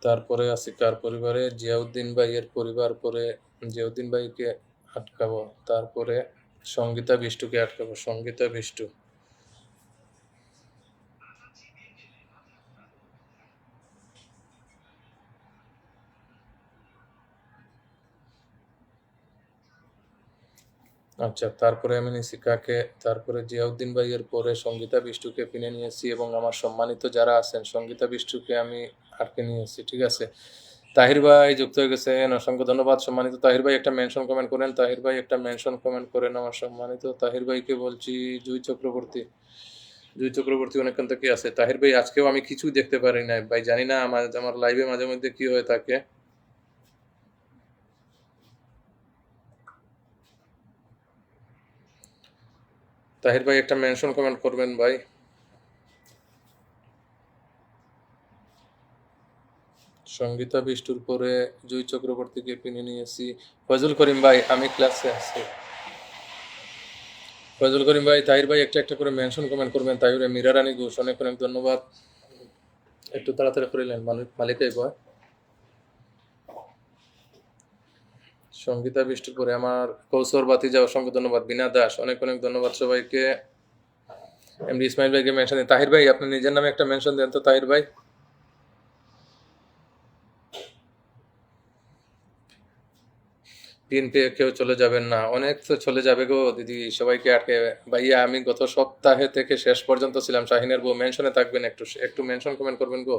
তারপরে আসি কার পরিবারে? জিয়াউদ্দিন ভাইয়ের পরিবার পরে জিয়াউদ্দিন ভাইকে আটকাবো। তারপরে সঙ্গীতা বিষ্টুকে আটকাবো, সঙ্গীতা বিষ্টু। আচ্ছা, তারপরে আমি নিয়েছি কাকে? তারপরে জিয়াউদ্দিন ভাইয়ের পরে সঙ্গীতা বিষ্টুকে কিনে নিয়েছি, এবং আমার সম্মানিত যারা আছেন সঙ্গীতা বিষ্টুকে আমি আটকে নিয়েছি, ঠিক আছে? তাহির ভাই যুক্ত হয়ে গেছেন, অসংখ্য ধন্যবাদ। সম্মানিত তাহির ভাই একটা মেনশন কমেন্ট করেন। তাহির ভাই একটা মেনশন কমেন্ট করেন আমার সম্মানিত তাহির ভাইকে বলছি। জুই চক্রবর্তী অনেকক্ষণ থেকে আছে। তাহির ভাই আজকেও আমি কিছুই দেখতে পারি না ভাই, জানি না আমার লাইভে মাঝে মধ্যে কি হয়ে থাকে। তাহির ভাই একটা মেনশন কমেন্ট করবেন ভাই। সঙ্গীতা বিষ্টুর পরে জুই চক্রবর্তীকে কিনে নিয়েছি। ফজল করিম ভাই, আমি ক্লাসে আছি। ফজল করিম ভাই, তাহির ভাই একটা একটা করে মেনশন কমেন্ট করবেন। তাহিরে মীরা রানী ঘোষ, অনেক অনেক ধন্যবাদ। একটু তাড়াতাড়ি করে নেন, মালিকাই ভয়। সঙ্গীতা বৃষ্টির পরে আমার কৌশর বাতিজা, অসংখ্য ধন্যবাদ। বিনা দাস, অনেক অনেক ধন্যবাদ সবাইকে। এমডি ইসমাইল ভাইকে মেনশন দিন। তাহির ভাই আপনি নিজের নামে একটা মেনশন দেন তো তাহির ভাই। বিএনপি কেউ চলে যাবেন না, অনেক তো চলে যাবে গো দিদি, সবাইকে আটকে। ভাইয়া আমি গত সপ্তাহে থেকে শেষ পর্যন্ত ছিলাম। শাহিনের বউ মেনশনে থাকবেন, একটু একটু মেনশন কমেন্ট করবেন গো।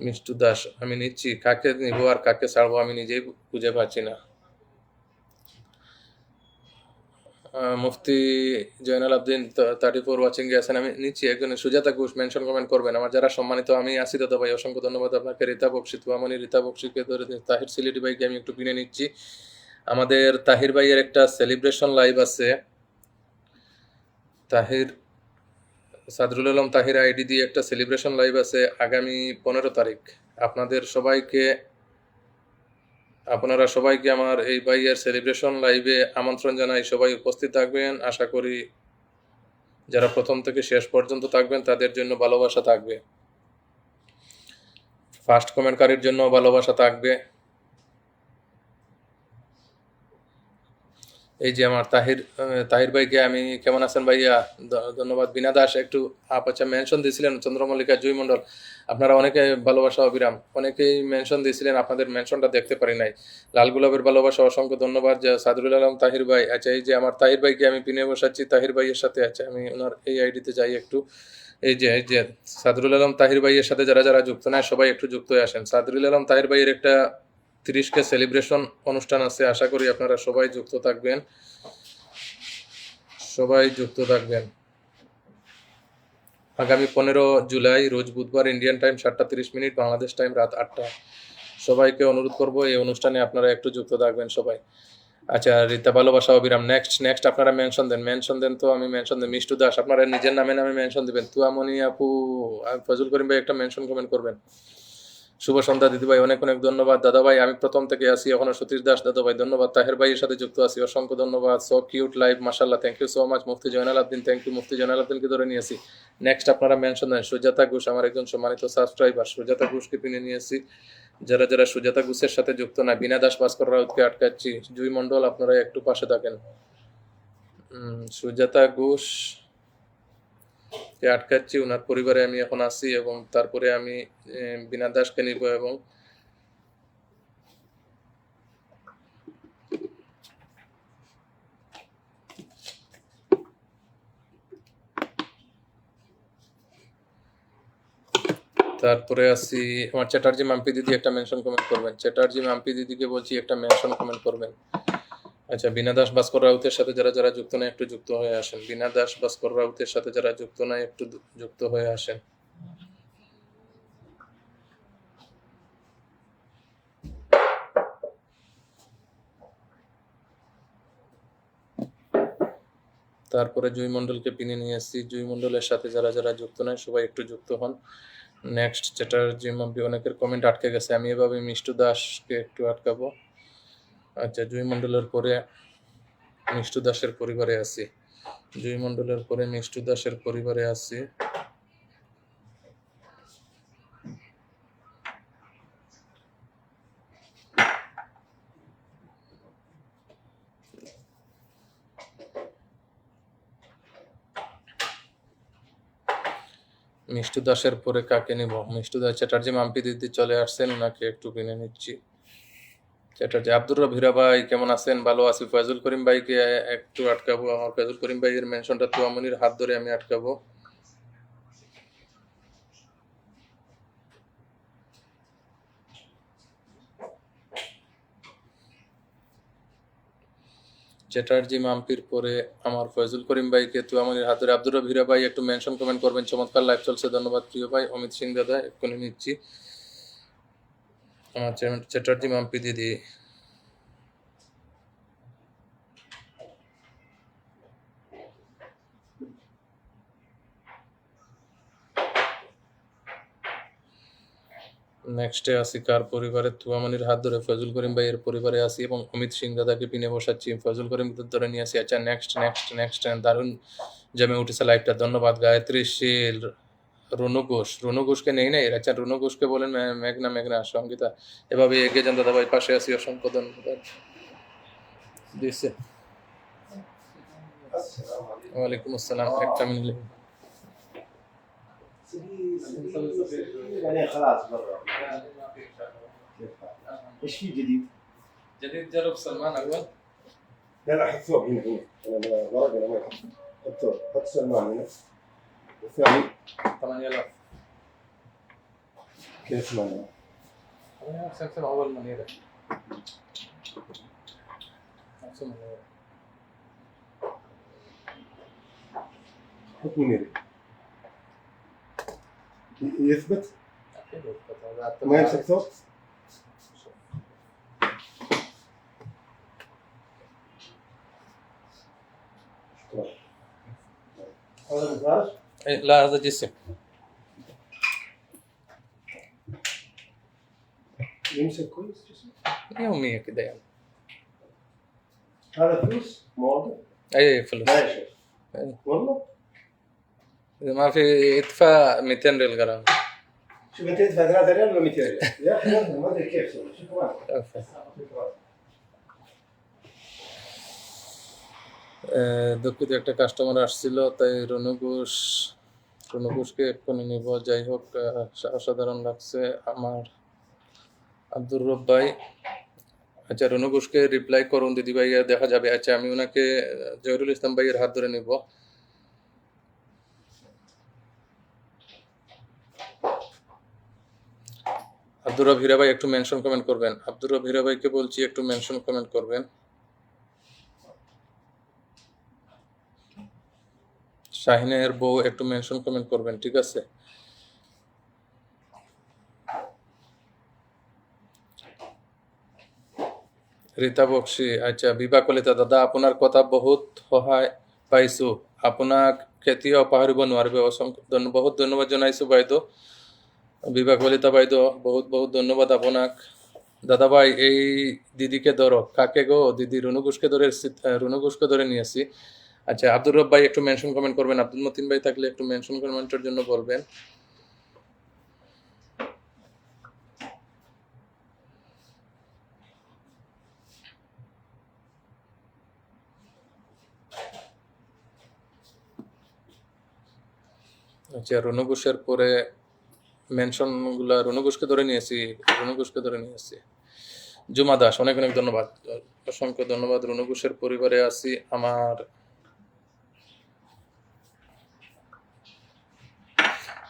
মিষ্টু দাস, আমি নিচ্ছি। কাকে নিবো আর কাকে ছাড়বো আমি নিজেই খুঁজে পাচ্ছি না। মুফতি জয়নাল আবদিন 34 ওয়াচিং এ আছেন, আমি নিচ্ছি। একজন সুজাতা ঘোষ মেনশন কমেন্ট করবেন। আমার যারা সম্মানিত, আমি আসি দাদা ভাই, অসংখ্য ধন্যবাদ আপনাকে। রীতা বক্সি, তুয়ামনি রীতা বক্সিকে ধরে দিন। তাহির সিলেটি ভাইকে আমি একটু কিনে নিচ্ছি। আমাদের তাহির ভাইয়ের একটা সেলিব্রেশন লাইভ আছে। সাদরুল আলম তাহির আইডি দিয়ে একটা সেলিব্রেশন লাইভ আছে আগামী 15 তারিখ। আপনারা সবাইকে আমার এই ভাইয়ের সেলিব্রেশন লাইভে আমন্ত্রণ জানাই। সবাই উপস্থিত থাকবেন। আশা করি যারা প্রথম থেকে শেষ পর্যন্ত থাকবেন তাদের জন্য ভালোবাসা থাকবে। ফার্স্ট কমেন্টকারীর জন্য ভালোবাসা থাকবে। এই যে আমার তাহির ভাইকে আমি, কেমন আছেন ভাইয়া? ধন্যবাদ। বিনা দাস একটু আচ্ছা মেনশন দিয়েছিলেন, চন্দ্রমল্লিকা জুই মণ্ডল, আপনারা অনেকে ভালোবাসা অবিরাম, অনেকেই মেনশন দিয়েছিলেন, আপনাদের মেনশনটা দেখতে পারি নাই। লাল গোলাপের ভালোবাসা অসংখ্য ধন্যবাদ। সাদরুল আলম তাহির ভাই, আচ্ছা এই যে আমার তাহির ভাইকে আমি পিনে বসাচ্ছি তাহির ভাইয়ের সাথে। আচ্ছা আমি ওনার এই আইডিতে যাই একটু। এই যে সাদরুল আলম তাহির ভাইয়ের সাথে যারা যারা যুক্ত নয় সবাই একটু যুক্ত হয়ে আসেন। সাদরুল আলম তাহির ভাইয়ের একটা 30কে সেলিব্রেশন অনুষ্ঠান আছে। আশা করি আপনারা সবাই যুক্ত থাকবেন। আগামী 15 জুলাই রোজ বুধবার, ইন্ডিয়ান টাইম 7:30, বাংলাদেশ টাইম রাত 8টা। সবাইকে অনুরোধ করব এই অনুষ্ঠানে আপনারা একটু যুক্ত থাকবেন সবাই। আচ্ছা রীতা ভালোবাসা অবিরাম, নেক্সট আপনারা মেনশন দেন তো আমি মেনশন দেন। মিষ্টু দাস আপনারা নিজের নামে মেনশন দিবেন। তুয়ামনি আপু, ফজল করিম ভাই একটা মেনশন কমেন্ট করবেন। শুভ সন্ধ্যা দিদিভাই, অনেক অনেক ধন্যবাদ। দাদা ভাই আমি প্রথম থেকে আছি এখনো, সতীশ দাস দাদা ভাই ধন্যবাদ। তাহের ভাইয়ের সাথে যুক্ত আছি, অসংখ্য ধন্যবাদ। সো কিউট লাইভ, মাশাআল্লাহ, thank you so much. Mufti Joynal Abdin, thank you. Mufti Joynal আবদিনকে ধরে নিয়েছি। নেক্সট আপনারা মেনশন দেন। সুজাতা ঘোষ আমার একজন সম্মানিত সাবস্ক্রাইবার, সুজাতা ঘোষকে পিনে নিয়েছি। যারা যারা সুজাতা ঘোষের সাথে যুক্ত না, বিনা দাস ভাস্কর রাউতকে আটকাচ্ছি। জুই মণ্ডল আপনারা একটু পাশে থাকেন। সুজাতা ঘোষ কে আটকাচ্ছি, ওনার পরিবারে আমি এখন আছি এবং তারপরে আমি বিনা দাসকে নিব এবং তারপরে আছি আমার চ্যাটার্জি মাম্পি দিদি, একটা মেনশন কমেন্ট করবেন। চ্যাটার্জি মাম্পি দিদিকে বলছি একটা মেনশন কমেন্ট করবেন। আচ্ছা বিনা দাস ভাস্কর রাউতের সাথে যারা যারা যুক্ত না একটু যুক্ত হয়ে আসেন। বিনা দাস ভাস্কর রাউতের সাথে যারা যুক্ত না একটু যুক্ত হয়ে আসেন। তারপরে জুই মণ্ডলকে পিনে নিয়ে এসেছি। জুই মণ্ডলের সাথে যারা যারা যুক্ত নয় সবাই একটু যুক্ত হন। নেক্সট চ্যাটার্জি মাম্পি, অনেকের কমেন্ট আটকে গেছে, আমি এভাবে মিষ্টু দাসকে একটু আটকাবো। আচ্ছা জুই মণ্ডলের পরে মিষ্টু দাসের পরিবারে আছি। জুই মণ্ডলের পরে মিষ্টু দাসের পরিবারে আছি। মিষ্টু দাসের পরে কাকে নিব? মিষ্টু দাস, চ্যাটার্জি মাম্পি দিদি চলে আসছেন, ওনাকে একটু কিনে নিচ্ছি। চ্যাটার্জি আব্দুর রব হীরা ভাই কেমন আছেন? ভালো আছি। ফয়জুল করিম ভাইকে একটু আটকাবো। আমার ফয়জুল করিম ভাইয়ের মেনশনটা তুয়ামনির হাত ধরে আমি আটকাবো। চ্যাটার্জি মাম্পির পরে আমার ফয়জুল করিম ভাইকে তুয়ামনির হাত ধরে আব্দুর রব হীরা ভাই একটু মেনশন কমেন্ট করবেন। চমৎকার লাইভ চলছে, ধন্যবাদ প্রিয় ভাই। অমিত সিং দাদা এক্ষুনি নিচ্ছি। আমার চ্যাটার্জি মাম্পি দিদি, নেক্সটে আসি কার পরিবারে? তুয়ামনির হাত ধরে ফজল করিম ভাইয়ের পরিবারে আসি এবং অমিত সিং দাদাকে পিনে বসাচ্ছি, ফজল করিম ধরে নিয়ে আসি। আচ্ছা নেক্সট দারুণ জমে উঠেছে লাইভটা, ধন্যবাদ। গায়ত্রী শীল, রুনু ঘোষকে নেই নাই। আচ্ছা রুনু ঘোষকে বলেন। মেঘনা সঙ্গীতা, এভাবে এগিয়ে যান দাদা ভাই, পাশে আসি, অসংখ্য ধন্যবাদ দিচ্ছে। ওয়ালাইকুম আসসালাম। একটা মিনিট يعني خلاص برا. ايش في جديد؟ جرب سلمان اول. لا حط ثوب هنا انا ورق انا ما حط ثوب، حط سلمان هنا. والثاني 8000 كيف 8؟ سمسم اول منيره. حط منيري يثبت؟ اكيد ما يمسك ثوب؟ تمام. هذا مزاج. لا هذا جسم. يمسك كويس جسمه. يومية كده يعني. هذا فلوس موظف. أي فلوس. لا يا شيخ. أي. والله. إذا ما في ادفع 200 ريال غرامة. شوف انت تدفع 3 ريال ولا 200 ريال؟ يا اخي ما ادري كيف تسوي. شوف وين. দুঃখিত একটা কাস্টমার আসছিল তাই রনু ঘোষকে এক্ষুনি নিব। যাই হোক অসাধারণ লাগছে আমার আব্দুর রব ভাই। আচ্ছা রনু ঘোষকে রিপ্লাই করুন দিদি ভাই, দেখা যাবে। আচ্ছা আমি ওনাকে জহিরুল ইসলাম ভাইয়ের হাত ধরে নিব। আব্দুর রব হীরা ভাই একটু মেনশন কমেন্ট করবেন। আব্দুর রব হীরা ভাইকে বলছি একটু মেনশন কমেন্ট করবেন। শাহিনের বউ একটু মেনশন কমেন্ট করবেন, ঠিক আছে? রীতা বক্সি, আচ্ছা বিভা কলিতা দাদা আপোনাৰ কথা বহুত সহায় পাইছোঁ, আপোনাক কেতিয়াও পাহৰিব নোৱাৰিব। অসংখ্য বহুত ধন্যবাদ জনাইছোঁ বাইদেউ। বিভা কলিতা বাইদেউ বহুত বহুত ধন্যবাদ আপোনাক। দাদা ভাই এই দিদিকে ধরো। কাকে গো? দিদি রুনু ঘোষকে ধরে নিয়েছি। আচ্ছা আব্দুর রব ভাই একটু মেনশন কমেন্ট করবেন। আব্দুল মতিন ভাই থাকলে একটু মেনশন কমেন্টের জন্য বলবেন। আচ্ছা রনু ঘোষের পরে মেনশনগুলা রনু ঘোষকে ধরে নিয়েছি। জুমা দাস অনেক অনেক ধন্যবাদ, অসংখ্য ধন্যবাদ। রনু ঘোষের পরিবারে আছি আমার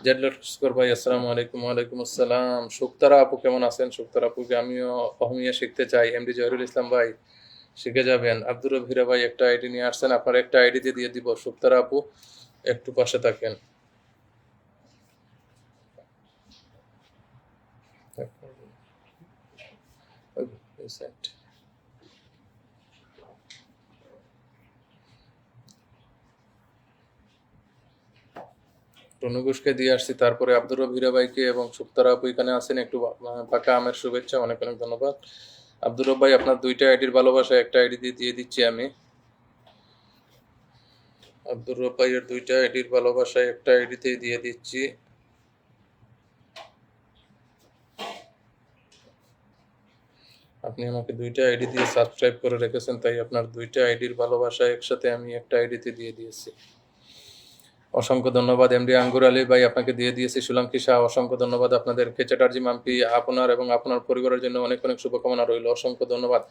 জেডলস্কর ভাই, আসসালামু আলাইকুম। ওয়ালাইকুম আসসালাম। শুক্তারা আপু কেমন আছেন? শুক্তারা আপুকে আমিও অহমিয়া শিখতে চাই। এমডি জহিরুল ইসলাম ভাই শিখে যাবেন। আব্দুর রব হীরা ভাই একটা আইডি নিয়ে আসছেন, আপনার একটা আইডি দিয়ে দিব। শুক্তারা আপু একটু পাশে থাকেন। রনু ঘোষকে দিয়ে আসছি, তারপরে আব্দুর রব হীরা ভাইকে এবং শুক্তারা আপু এখানে আছেন। একটু পাকা আমের শুভেচ্ছা, অনেক অনেক ধন্যবাদ। আব্দুর রব ভাই আপনার দুইটা আইডির ভালোবাসা একটা আইডি দিয়ে দিচ্ছি আমি। আব্দুর রব ভাইয়ের দুইটা আইডির ভালোবাসায় একটা আইডিতে দিয়ে দিচ্ছি। আপনি আমাকে দুইটা আইডি দিয়ে সাবস্ক্রাইব করে রেখেছেন, তাই আপনার দুইটা আইডির ভালোবাসা একসাথে আমি একটা আইডিতে দিয়ে দিয়েছি। অসংখ্য ধন্যবাদ। এমডি আঙ্গুর আলী ভাই আপনাকে দিয়ে দিয়েছি। সুলাঙ্কি শাহ অসংখ্য ধন্যবাদ আপনাদেরকে। চ্যাটার্জি মাম্পি আপনার এবং আপনার পরিবারের জন্য অনেক অনেক শুভকামনা রইল, অসংখ্য ধন্যবাদ।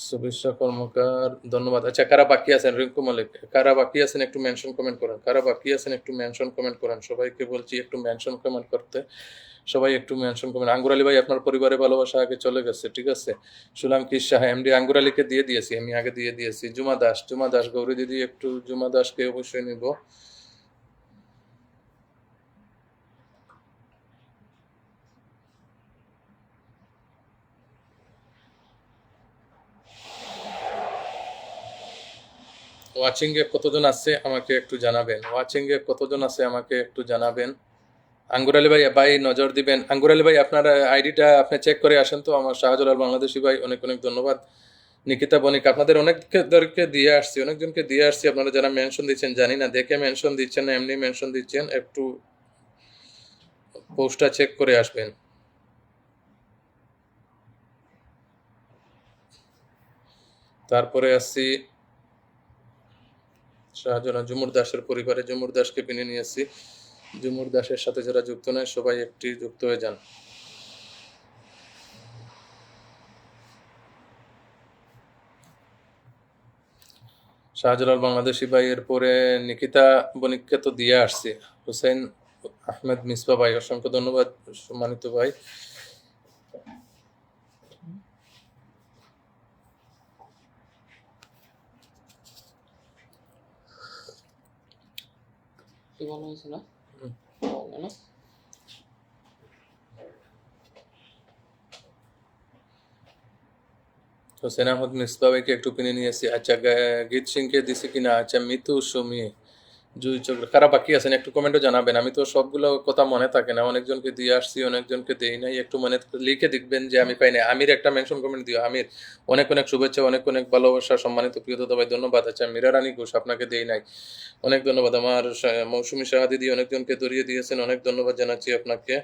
সুবিশা কর্মকার ধন্যবাদ। আচ্ছা কারা বাকি আছেন? রিঙ্কু মল্লিক, কারা বাকি আছেন একটু মেনশন কমেন্ট করেন। কারা বাকি আছেন একটু মেনশন কমেন্ট করেন। সবাইকে বলছি একটু মেনশন কমেন্ট করতে। সবাই একটু মেনশন কমেন্ট। আঙ্গুর আলী ভাই আপনার পরিবারের ভালোবাসা আগে চলে গেছে, ঠিক আছে? সুলাঙ্কি শাহ এমডি আঙ্গুর আলীকে দিয়ে দিয়েছি, আমি আগে দিয়ে দিয়েছি। জুমা দাস গৌরী দিদি একটু জুমা দাসকে অবশ্যই নিব। ওয়াচিং এ কতজন আছে আমাকে একটু জানাবেন। আঙ্গুর আলী ভাই নজর দিবেন। আঙ্গুর আলী ভাই আপনার আইডিটা আপনি চেক করে আসেন তো। আমার শাহজালাল বাংলাদেশি ভাই অনেক অনেক ধন্যবাদ। নিকিতা বণিক আপনাদের অনেকজনকে দিয়ে আসছি। আপনারা যারা মেনশন দিচ্ছেন জানি না, দেখে মেনশন দিচ্ছেন না এমনি মেনশন দিচ্ছেন, একটু পোস্টটা চেক করে আসবেন। তারপরে আসছি শাহজালাল জুমুর দাসের পরিবারে। জুমুর দাসকে কিনে নিয়েছি। জুমুর দাসের সাথে যারা যুক্ত নয় সবাই একটি যুক্ত হয়ে যান। শাহজালাল বাংলাদেশি ভাই, এরপরে নিকিতা বণিককে তো দিয়ে আসছি। হুসেন আহমেদ মিসবা ভাই অসংখ্য ধন্যবাদ সম্মানিত ভাই। ভালো হয়েছে না? না হোসেন আহমদ মিসবা ভাইকে একটু কিনে নিয়েছি। আচ্ছা, গীত সিংকে দিছি কিনা? আচ্ছা, মিতু সুমি জুই চক্র কারা বাকি আছেন একটু কমেন্টে জানাবেন। আমি তো সবগুলো কথা মনে থাকে না, অনেকজনকে দিয়ে আসছি, অনেকজনকে দেই নাই। একটু মনে লিখে দেখবেন যে আমি পাই না। আমির একটা মেনশন কমেন্ট দিও। আমির, অনেক অনেক শুভেচ্ছা, অনেক অনেক ভালোবাসা, সম্মানিত প্রিয় দাদা ভাই, ধন্যবাদ। আচ্ছা, মীরা রানী ঘোষ, আপনাকে দেই নাই, অনেক ধন্যবাদ। আমার মৌসুমী সাহা দিদি অনেকজনকে ধরিয়ে দিয়েছেন, অনেক ধন্যবাদ জানাচ্ছি আপনাকে।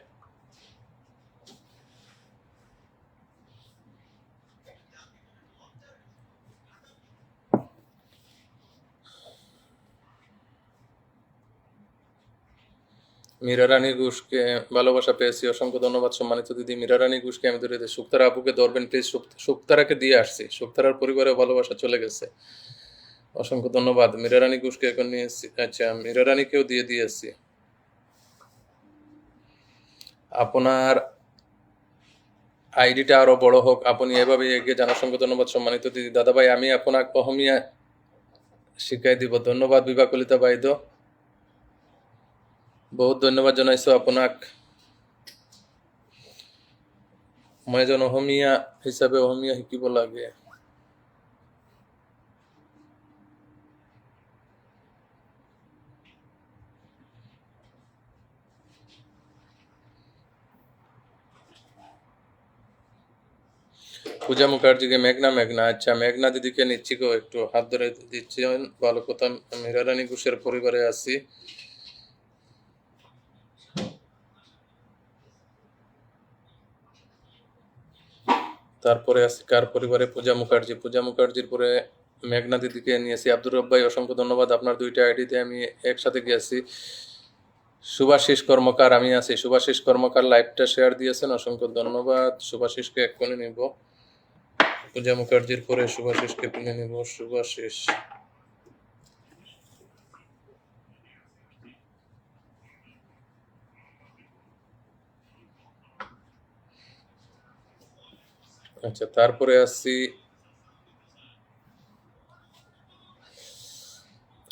মীরা রানী ঘোষকে ভালোবাসা পেয়েছি, অসংখ্য ধন্যবাদ সম্মানিত দিদি। মীরা রানী ঘোষকে আমি ধরে দিই। শুক্তারা আপুকে ধরবেন প্লিজ। শুক্তারাকে দিয়ে আসছি, শুক্তারার পরিবারে ভালোবাসা চলে গেছে, অসংখ্য ধন্যবাদ। মীরা রানী ঘোষকে এখন নিয়ে এসেছি। আচ্ছা, মীরা রানীকেও দিয়ে দিয়েছি। আপনার আইডিটা আরো বড় হোক, আপনি এভাবে এগিয়ে যান, অসংখ্য ধন্যবাদ সম্মানিত দিদি। দাদা ভাই, আমি আপনাকে অহমিয়া শিখাই দিব। ধন্যবাদ বিভা কলিতা বাইদ, বহুত ধন্যবাদ জানাইছো আপনাক। মই এজন অসমীয়া হিচাপে অসমীয়া শিকিব লাগে। পূজা মুখার্জিকে মেঘনা, আচ্ছা মেঘনা দিদিকে নিচ্ছি গো, একটু হাত ধরে দিচ্ছি, ভালো কথা। মীরা রানী ঘোষের পরিবারে আছি। তারপরে আছি কার পরিবারে? পূজা মুখার্জির পরে মেঘনা দিদিকে নিয়েছি। আব্দুর রব ভাই, অসংখ্য ধন্যবাদ। আপনার দুইটা আইডিতে আমি একসাথে গিয়েছি। শুভাশিস কর্মকার আমি আছি। শুভাশিস কর্মকার লাইভটা শেয়ার দিয়েছেন, অসংখ্য ধন্যবাদ। শুভাশিসকে এক্ষুনি নিব। পূজা মুখার্জির পরে শুভাশিসকে কিনে নিব। শুভাশিস, আচ্ছা তারপরে আসছি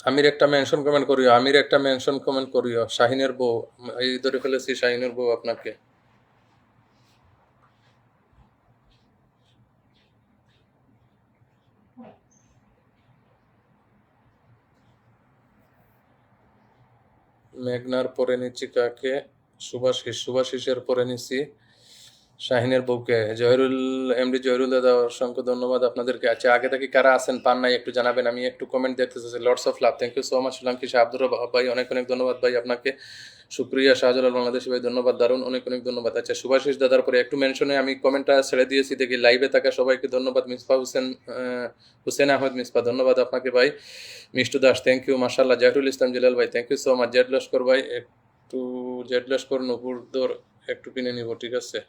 আমির, একটা মেনশন কমেন্ট করিও। শাহিনের বউ, এই ধরে ফেলেছি শাহিনের বউ আপনাকে। মেঘনার পরে নিচ্ছি কাকে? শুভাশিসের পরে নিচ্ছি শাহিনের বউকে। জহিরুল, এমডি জহিরুল দাদা, অসংখ্য ধন্যবাদ আপনাদেরকে। আচ্ছা, আগে থেকে কারা আছেন পান নাই একটু জানাবেন, আমি একটু কমেন্ট দেখতে চাচ্ছি। Lords of love, thank you so much. Srilanki Shah Abdur Rob ভাই, অনেক অনেক ধন্যবাদ ভাই আপনাকে। শুক্রিয়া শাহজালাল বাংলাদেশি ভাই, ধন্যবাদ, দারুণ, অনেক অনেক ধন্যবাদ। আচ্ছা, সুভাষিস দাদার পরে একটু মেনশনে আমি কমেন্টটা ছেড়ে দিয়েছি, দেখি লাইভে থাকা সবাইকে ধন্যবাদ। মিসফা হুসেন আহমেদ মিসফা, ধন্যবাদ আপনাকে ভাই। মিষ্টু দাস, থ্যাংক ইউ, মাশাল্লাহ। জাহিরুল ইসলাম জেলাল ভাই, thank you so much. Z Laskar ভাই, একটু জেড লস্কর নপুর দর একটু কিনে নিব, ঠিক আছে।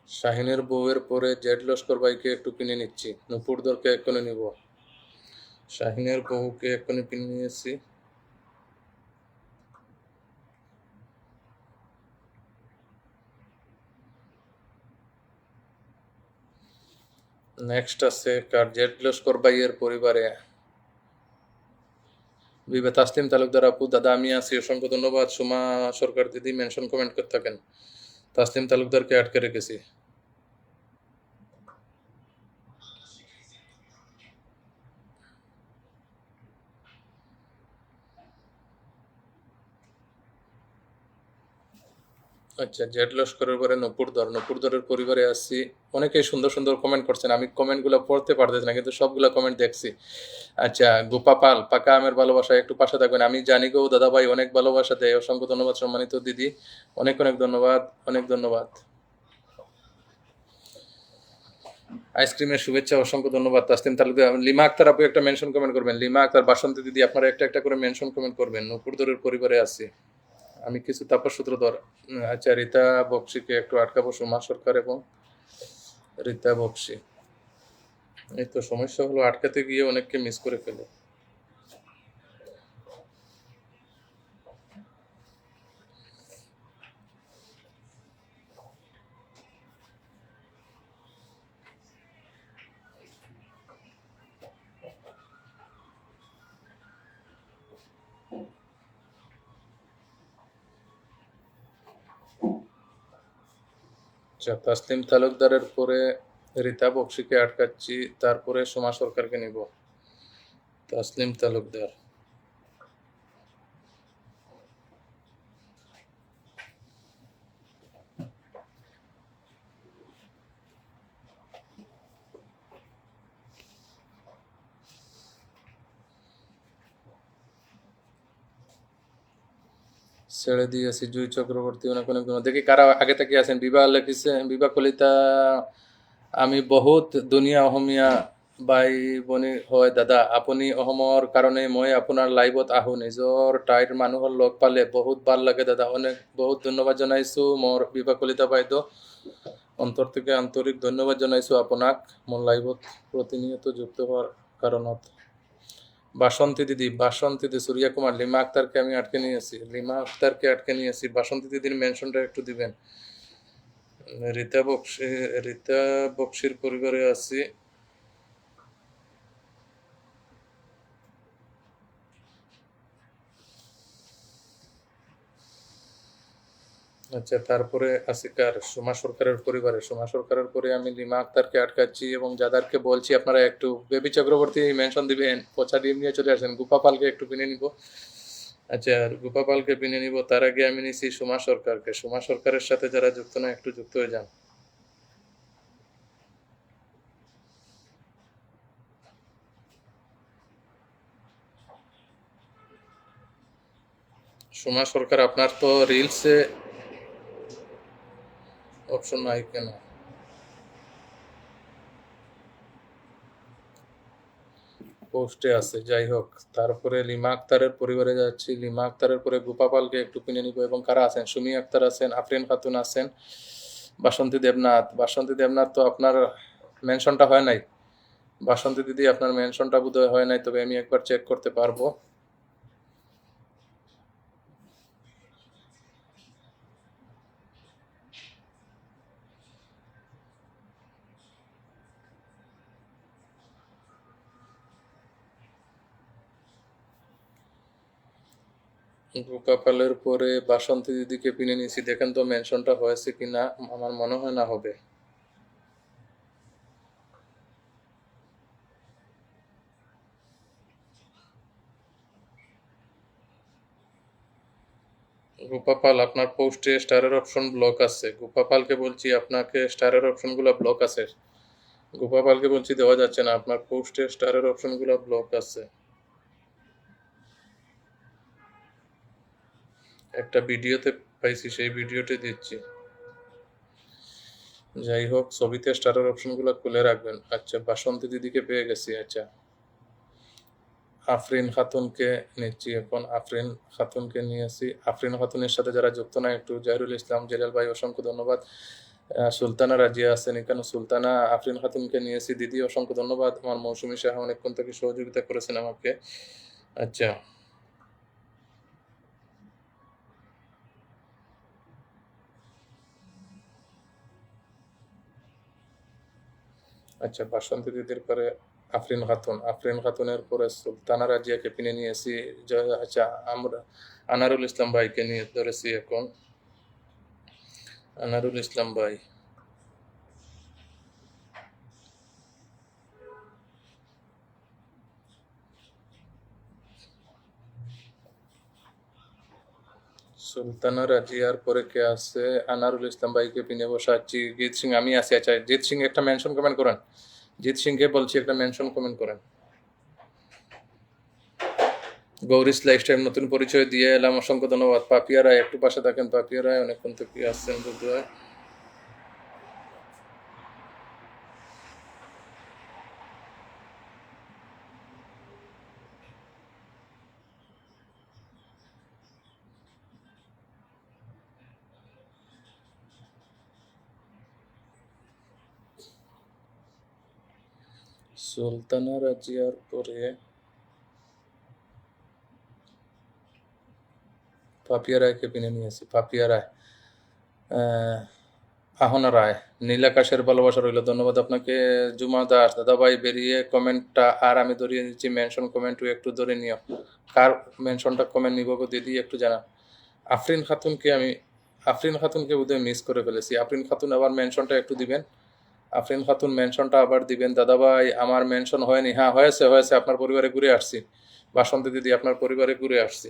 শাহিনের বউয়ের পরে জেড লস্কর ভাইকে একটু কিনে নিচ্ছি। নূপুরদরকে এক্ষুনি নিব। শাহিনের বউকে এক্ষুনি কিনে নিয়েছি। নেক্সট আছে কার? জেড লস্কর ভাইয়ের পরিবারে বিবে তাসলিম তালুকদার আপু, দাদা আমি আছি, অসংখ্য ধন্যবাদ। সুমা সরকার দিদি মেনশন কমেন্ট করতে থাকেন। তাসলিম তালুকদারকে আটকে রেখেছি। আচ্ছা, জেড লস্করের পরে নপুরদরের পরিবারে আসছি। অনেকেই সুন্দর সুন্দর কমেন্ট করছেন, আমি কমেন্টগুলো পড়তে পারতেছি না, কিন্তু সবগুলো কমেন্ট দেখছি। আচ্ছা, গোপাপাল, পাকা আমের ভালোবাসা, একটু পাশে থাকবেন। আমি জানি গো দাদা ভাই, অনেক ভালোবাসা দেয়, অসংখ্য ধন্যবাদ সম্মানিত দিদি, অনেক অনেক ধন্যবাদ, অনেক ধন্যবাদ। আইসক্রিমের শুভেচ্ছা, অসংখ্য ধন্যবাদ। তাসলিম তালুকদার, লিমা আক্তার আপু একটা মেনশন কমেন্ট করবেন। লিমা আক্তার, বাসন্তী দিদি, আপনারা একটা একটা করে মেনশন কমেন্ট করবেন। নপুরদরের পরিবারে আছি আমি, কিছু তাপস সূত্রধর। আচ্ছা, রীতা বক্সিকে একটু আটকাবো। সুমা সরকার এবং রীতা বক্সি। এই তো সমস্যা হলো, আটকাতে গিয়ে অনেককে মিস করে ফেলে। আচ্ছা, তাসলিম তালুকদারের পরে রীতা বক্সিকে আটকাচ্ছি, তারপরে সোমা সরকারকে নিব। তাসলিম তালুকদার, ছেড়ে দিয়েছি। জুই চক্রবর্তী, অনেক অনেক ধন্যবাদ। দেখি কারা আগে থেকে আছেন। বিভা লিখেছে, বিভা কলিতা, আমি বহুত দুনিয়া অসমীয়া বাই বনি হয় দাদা, আপুনি অসমৰ কাৰণে মই আপোনাৰ লাইভত আহোঁ। নিজৰ ঠাইৰ মানুহৰ লগ পালে বহুত ভাল লাগে দাদা। অনেক বহুত ধন্যবাদ জনাইছোঁ মোৰ বিভা কলিতা বাইদেউ, অন্তৰ থেকে আন্তৰিক ধন্যবাদ জনাইছোঁ আপোনাক মোৰ লাইভত প্রতিনিয়ত যুক্ত হওয়ার কারণত। বাসন্তী দিদি, বাসন্তী দিদি, সূর্যা কুমার, লিমা আক্তারকে আমি আটকে নিয়েছি, লিমা আক্তারকে আটকে নিয়েছি। বাসন্তী দিদির মেনশনটা একটু দিবেন। রীতা বক্সি, রীতা বক্সির পরিবারে আছি। আচ্ছা, তারপরে আছে কার? সোমা সরকারের পরিবারে। সোমা সরকারের পরে আমি লিমা আক্তারকে আটকাচ্ছি এবং যাদেরকে বলছি আপনারা একটু বেবি চক্রবর্তী মেনশন দিবেন। পচা ডিম নিয়ে চলে আসেন। গুপা পালকে একটু কিনে নিব। আচ্ছা, আর গুপা পালকে কিনে নিব, তার আগে আমি নিছি সোমা সরকারকে। সোমা সরকারের সাথে যারা যুক্ত না একটু যুক্ত হয়ে যান। সোমা সরকার, আপনার তো রিলসে অপশন নাই কেন? পোস্টে আছে, যাই হোক। তারপরে লিমা আক্তারের পরিবারে যাচ্ছি। লিমা আক্তারের পরে গোপাপালকে একটু কিনে নিব। এবং কারা আছেন? সুমি আক্তার আছেন, আফরিন খাতুন আছেন, বাসন্তী দেবনাথ। বাসন্তী দেবনাথ তো আপনার মেনশনটা হয় নাই। বাসন্তী দিদি, আপনার মেনশনটা বোধহয় হয় নাই, তবে আমি একবার চেক করতে পারবো। গোপাপালের পরে বাসন্তী দিদিকে কিনে নিয়েছি। দেখেন তো মেনশনটা হয়েছে কিনা, আমার মনে হয় না হবে। গোপাপাল, আপনার পোস্টে স্টারের অপশন ব্লক আছে। গোপাপালকে বলছি আপনাকে স্টারের অপশনগুলো ব্লক আছে। গোপাপালকে বলছি দেওয়া যাচ্ছে না, আপনার পোস্টে স্টারের অপশনগুলো ব্লক আছে। একটা ভিডিওতে পাইছি, সেই ভিডিওতে দিচ্ছি। যাই হোক, ছবিতে স্টারের অপশনগুলো খুলে রাখবেন। আচ্ছা, বাসন্তী দিদিকে পেয়ে গেছি। আচ্ছা, আফরিন খাতুনকে নিচ্ছি এখন। আফরিন খাতুনকে নিয়েছি। আফরিন খাতুনের সাথে যারা যুক্ত না একটু, জাহিরুল ইসলাম, জেলাল ভাই, অসংখ্য ধন্যবাদ। সুলতানা রাজিয়া আছেন এখানে। সুলতানা, আফরিন খাতুনকে নিয়েছি। দিদি, অসংখ্য ধন্যবাদ। আমার মৌসুমী সাহা অনেকক্ষণ থেকে সহযোগিতা করেছেন আমাকে। আচ্ছা, আচ্ছা, বাসন্তী দিদির পরে আফরিন খাতুন, আফরিন খাতুনের পরে সুলতানা রাজিয়াকে কিনে নিয়েছি। আচ্ছা, আমরা আনারুল ইসলাম ভাইকে নিয়ে ধরেছি এখন। আনারুল ইসলাম ভাই, সুলতানা রাজিয়ার পরে কে আছে? আনারুল ইসলাম ভাইকে পিনে বসাচ্ছি। জিৎ সিং, আমি আছি। আচ্ছা, জিৎ সিং একটা মেনশন কমেন্ট করেন। জিৎ সিংকে বলছি একটা মেনশন কমেন্ট করেন। গৌরিস লাইফস্টাইল নতুন পরিচয় দিয়ে এলাম, অসংখ্য ধন্যবাদ। পাপিয়া রায়, একটু পাশে থাকেন। পাপিয়া রায় অনেকক্ষণ থেকে আসছেন বোধহয়। সুলতানা রাজিয়ার পরে পাপিয়া রায়কে কিনে নিয়েছি। পাপিয়া রায়, আহনা রায়, নীলাকাশের ভালোবাসা রইল, ধন্যবাদ আপনাকে। জুমা দাস, দাদা ভাই বেরিয়ে কমেন্টটা আর আমি ধরিয়ে দিচ্ছি। মেনশন কমেন্টও একটু ধরে নিও। কার মেনশনটা কমেন্ট নিব গো দিদি, একটু জানান। আফরিন খাতুনকে আমি আফরিন খাতুনকে বোধহয় মিস করে ফেলেছি। আফরিন খাতুন আবার মেনশনটা একটু দিবেন। আফরিন খাতুন মেনশনটা আবার দিবেন। দাদাভাই আমার মেনশন হয়নি। হ্যাঁ হয়েছে হয়েছে, আপনার পরিবারে ঘুরে আসছি। বাসন্তী দিদি আপনার পরিবারে ঘুরে আসছি।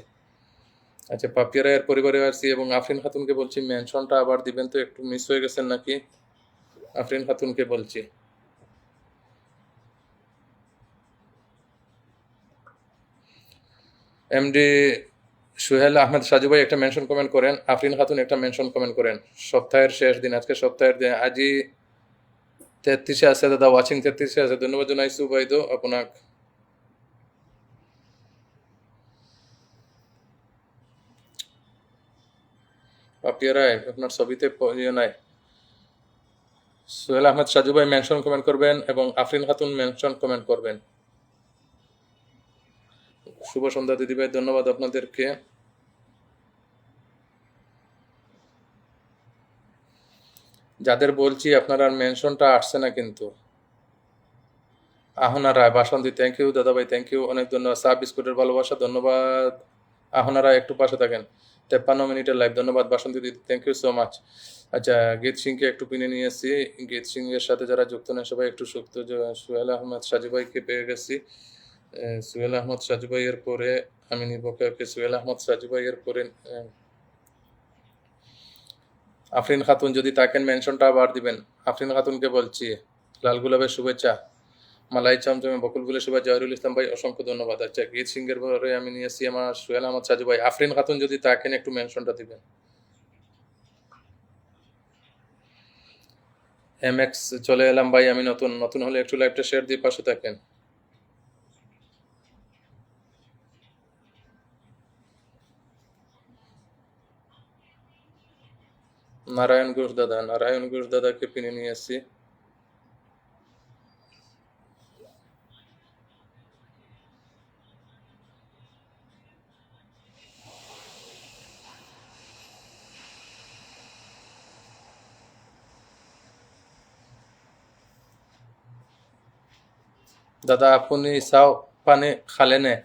আচ্ছা পাপিয়া রায়ের পরিবারে আসছি এবং আফরিন খাতুনকে বলছি মেনশনটা আবার দিবেন, তো একটু মিস হয়ে গেছেন নাকি। আফরিন খাতুনকে বলছি। এমডি সুহেল আহমেদ সাজু ভাই একটা মেনশন কমেন্ট করেন। আফরিন খাতুন একটা মেনশন কমেন্ট করেন। সপ্তাহের শেষ দিন, আজকে সপ্তাহের দিন, আজি 33 আছে দাদা, ওয়াচিং 33 আছে। ধন্যবাদ জানাইছো বাইদো আপনাক। পাপিয়া রায় আপনার ছবিতে ইয়ে নাই। সোহেল আহমেদ সাজু ভাই মেনশন কমেন্ট করবেন এবং আফরিন খাতুন মেনশন কমেন্ট করবেন। শুভ সন্ধ্যা দিদিভাই, ধন্যবাদ আপনাদেরকে। যাদের বলছি আপনার আর মেনশনটা আসছে না কিন্তু। আহনা রায় বাসন্তী, থ্যাংক ইউ দাদাভাই, থ্যাংক ইউ, অনেক ধন্যবাদ। চা বিস্কুটের ভালোবাসা, ধন্যবাদ। আহনা রায় একটু পাশে থাকেন। 53 মিনিটের লাইভ, ধন্যবাদ বাসন্তী দিদি, থ্যাংক ইউ সো মাচ। আচ্ছা গীত সিংকে একটু পিনে নিয়ে এসেছি। গীত সিং এর সাথে যারা যুক্ত নেই সবাই একটু যুক্ত। সোহেল আহমদ সাজু ভাইকে পেয়ে গেছি। সোহেল আহমদ সাজু ভাইয়ের পরে আমি নিব কাউকে। সোহেল আহমদ সাজু ভাইয়ের পরে আফরিন খাতুন যদি থাকেন মেনশনটা আবার দিবেন। আফরিন খাতুনকে বলছি লাল গোলাপের শুভেচ্ছা, মালাই চমচমে বকুল ফুলের শুভেচ্ছা। জহিরুল ইসলাম ভাই অসংখ্য ধন্যবাদ। আচ্ছা গীত সিংহের পরে আমি নিয়েছি আমার সোহেল আহমদ সাজু ভাই। আফরিন খাতুন যদি থাকেন একটু মেনশনটা দিবেন। এমএক্স চলে এলাম ভাই, আমি নতুন নতুন হলে একটু লাইভটা শেয়ার দিয়ে পাশে থাকেন। নারায়ণ ঘোষ দাদা, নারায়ণ ঘোষ দাদাকে পিনে নিয়ে এসেছি। দাদা আপনি চাও পানি খালেনে?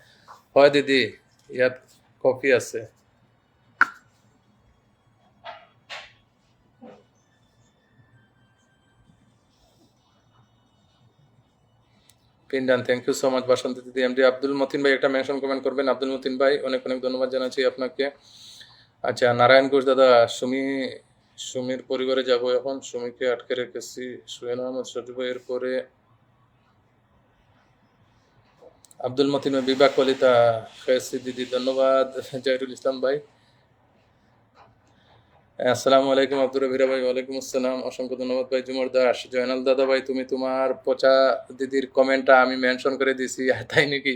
হয় দিদি, ইয়াত কফি আছে। পিন্ডান, থ্যাংক ইউ সো মাচ বাসন্তী দিদি। এমডি আব্দুল মতিন ভাই একটা মেনশন কমেন্ট করবেন। আব্দুল মতিন ভাই অনেক অনেক ধন্যবাদ জানাচ্ছি আপনাকে। আচ্ছা নারায়ণ ঘোষ দাদা, সুমির পরিবারে যাব এখন, সুমিকে আটকে রেখেছি। সোহেল আহমদ সজু ভাইয়ের পরে আব্দুল মতিন ভাই, বিবাহ কলিতা খেয়েছি দিদি, ধন্যবাদ। জহিরুল ইসলাম ভাই, আসসালামু আলাইকুম। আব্দুর রবিরা ভাই, ওয়ালাইকুম আসসালাম, অসংখ্য ধন্যবাদ ভাই। জুমর দাস, জয়নাল দাদা ভাই, তুমি তোমার পচা দিদির কমেন্টটা আমি মেনশন করে দিছি, তাই নাকি?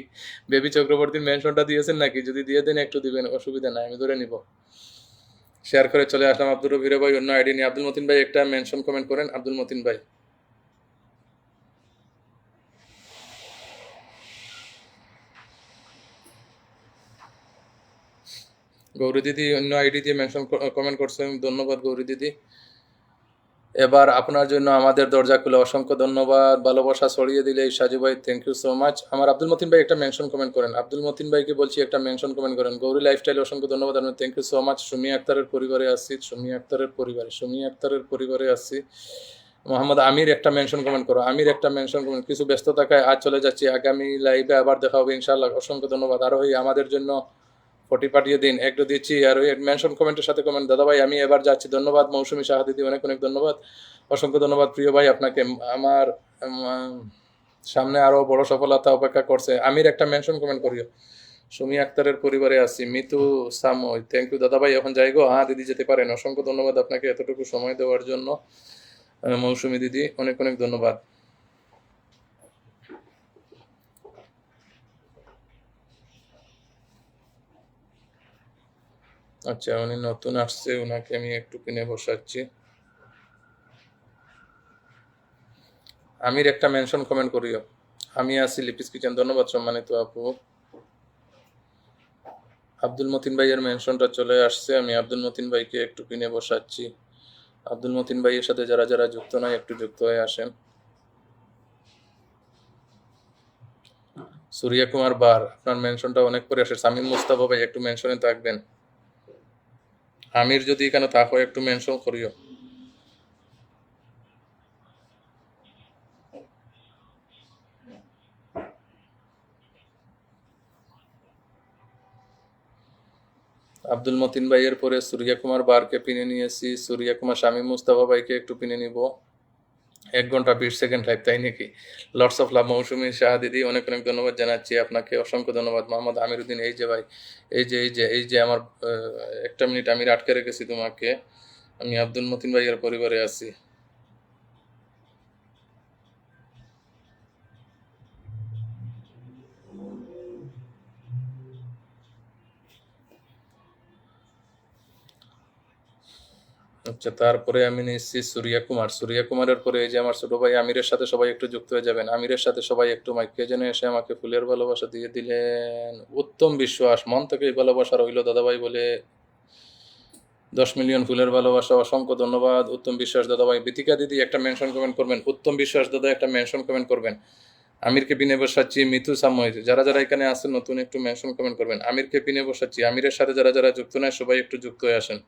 বেবি চক্রবর্তীর মেনশনটা দিয়েছেন নাকি? যদি দিয়ে দেন একটু দিবেন, অসুবিধা নাই, আমি ধরে নিব। শেয়ার করে চলে আসলাম। আব্দুর রবিরা ভাই অন্য আইডি নিয়ে। আব্দুল মতিন ভাই একটা মেনশন কমেন্ট করেন। আব্দুল মতিন ভাই, গৌরী দিদি অন্য আইডি দিয়ে মেনশন কমেন্ট করছেন, ধন্যবাদ গৌরী দিদি। এবার আপনার জন্য আমাদের দরজা খুলে, অসংখ্য ধন্যবাদ। ভালোবাসা ছড়িয়ে দিলে সাজু ভাই, থ্যাংক ইউ সো মাচ। আমার আব্দুল মতিন ভাই একটা মেনশন কমেন্ট করেন। আব্দুল মতিন ভাইকে বলছি একটা মেনশন কমেন্ট করেন। গৌরী লাইফস্টাইল অসংখ্য ধন্যবাদ আপনার, thank you so much. Sumi আক্তারের পরিবারে আসছি, সুমি আক্তারের পরিবারে আসছি। মোহাম্মদ আমির একটা মেনশন কমেন্ট করো। আমির একটা মেনশন কমেন্ট। কিছু ব্যস্ত থাকায় আজ চলে যাচ্ছি, আগামী লাইভে আবার দেখা হবে ইনশাআল্লাহ। অসংখ্য ধন্যবাদ। আরো আমাদের জন্য ফটি পাঠিয়ে দিন, একটু দিচ্ছি। আর ওই মেনশন কমেন্টের সাথে কমেন্ট। দাদা ভাই আমি এবার যাচ্ছি, ধন্যবাদ। মৌসুমী সাহা দিদি অনেক অনেক ধন্যবাদ, অসংখ্য ধন্যবাদ প্রিয় ভাই আপনাকে। আমার সামনে আরো বড় সফলতা অপেক্ষা করছে। আমির একটা মেনশন কমেন্ট করিও। সুমি আক্তারের পরিবারে আছি, মিতু সাময়, থ্যাংক ইউ দাদা ভাই। এখন যাই গো, হ্যাঁ দিদি যেতে পারেন। অসংখ্য ধন্যবাদ আপনাকে এতটুকু সময় দেওয়ার জন্য। মৌসুমী দিদি অনেক অনেক ধন্যবাদ। আচ্ছা উনি নতুন আসছে, ওনাকে আমি একটু কিনে বসাচ্ছি। আমির একটা মেনশন কমেন্ট করিও। আমি আছি লিপিস কিচেন, ধন্যবাদ সম্মানিত আপু। আব্দুল মতিন ভাইয়ের মেনশনটা চলে আসছে, আমি আব্দুল মতিন ভাইকে একটু কিনে বসাচ্ছি। আব্দুল মতিন ভাইয়ের সাথে যারা যারা যুক্ত নয় একটু যুক্ত হয়ে আসেন। সূর্য কুমার বার, আপনার মেনশনটা অনেক পরে আসে। সামিম মুস্তাফা ভাই একটু মেনশনে থাকবেন। আমির যদি এখানে থাকো একটু মেনশন করিও। আব্দুল মতিন ভাইয়ের পরে সূর্যা কুমার বারকে পিনে নিয়েছি। সূর্যা কুমার শামীম মুস্তাফা ভাইকে একটু পিনে নিব। 1 ঘন্টা 20 সেকেন্ড লাইভ, তাই নাকি? লর্ডস অফ লাভ মৌসুমী শাহ দিদি, অনেক অনেক ধন্যবাদ জানাচ্ছি আপনাকে, অসংখ্য ধন্যবাদ। মোহাম্মদ আমিরুদ্দিন, এই যে ভাই, এই যে আমার 1টা মিনিট আমি আটকে রেখেছি তোমাকে। আমি আব্দুল মতিন ভাইয়ের পরিবারে আছি। আচ্ছা, তারপরে আমি নিচ্ছি সূর্যা কুমার। সূর্যা কুমারের পরে এই যে আমার ছোট ভাই আমিরের সাথে সবাই একটু যুক্ত হয়ে যাবেন। আমিরের সাথে সবাই একটু মাইকে যেন এসে আমাকে ফুলের ভালোবাসা দিয়ে দিলেন। উত্তম বিশ্বাস, মন থেকে এই ভালোবাসা রইল দাদাভাই বলে 10 মিলিয়ন ফুলের ভালোবাসা, অসংখ্য ধন্যবাদ উত্তম বিশ্বাস দাদাভাই। বিতিকা দিদি একটা মেনশন কমেন্ট করবেন। উত্তম বিশ্বাস দাদা একটা মেনশন কমেন্ট করবেন। আমিরকে পিনে বসাচ্ছি, মিথু সাময়িক, যারা যারা এখানে আছেন নতুন একটু মেনশন কমেন্ট করবেন। আমিরকে পিনে বসাচ্ছি, আমিরের সাথে যারা যারা যুক্ত নয় সবাই একটু যুক্ত হয়ে আসেন।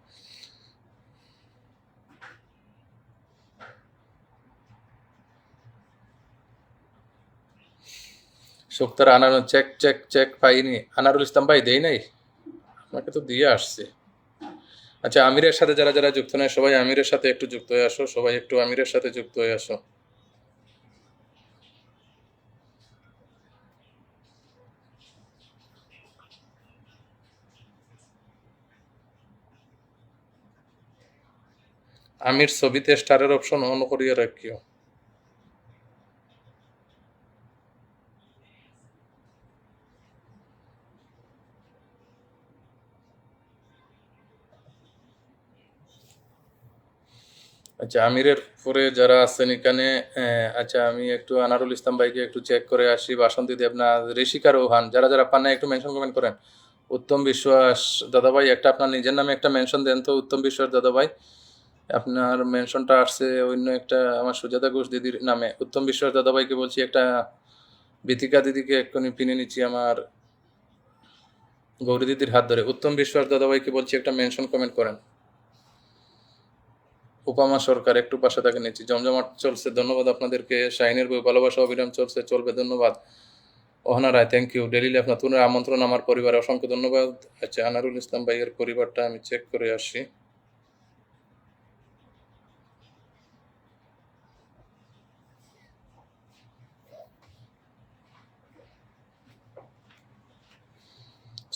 শুক্তার আনারুল, চেক চেক চেক পাইনি। আনারুল ইসলাম ভাই দেই নাই, আপনাকে তো দিয়ে আসছে। আচ্ছা, আমিরের সাথে যারা যারা যুক্ত নয় সবাই আমিরের সাথে একটু যুক্ত হয়ে আসো, সবাই একটু আমিরের সাথে যুক্ত হয়ে আসো। আমির ছবিতে স্টারের অপশন অন করিয়ে রাখিও। আচ্ছা, আমিরের পরে যারা আছেন এখানে, আচ্ছা আমি একটু আনারুল ইসলাম ভাইকে একটু চেক করে আসি। বাসন্তী দেবনাথ, ঋষিকা রৌহান, যারা যারা পান না একটু মেনশন কমেন্ট করেন। উত্তম বিশ্বাস দাদাভাই একটা আপনার নিজের নামে একটা মেনশন দেন তো। উত্তম বিশ্বাস দাদাভাই, আপনার মেনশনটা আসছে অন্য একটা আমার সুজাতা ঘোষ দিদির নামে। উত্তম বিশ্বাস দাদাভাইকে বলছি একটা, বিতিকা দিদিকে এক্ষুনি পিনে নিচ্ছি আমার গৌরী দিদির হাত ধরে। উত্তম বিশ্বাস দাদাভাইকে বলছি একটা মেনশন কমেন্ট করেন। উপমা সরকার একটু পাশে থাকে নিচ্ছি। জমজমাট চলছে, ধন্যবাদ আপনাদেরকে। শাহিনের বই ভালোবাসা অবিরাম চলছে, চলবে, ধন্যবাদ। অহনা রায়, থ্যাংক ইউ। ডেলি লাইফ নতুন আমন্ত্রণ আমার পরিবারে, অসংখ্য ধন্যবাদ। আচ্ছা, আনারুল ইসলাম ভাইয়ের পরিবারটা আমি চেক করে আসি।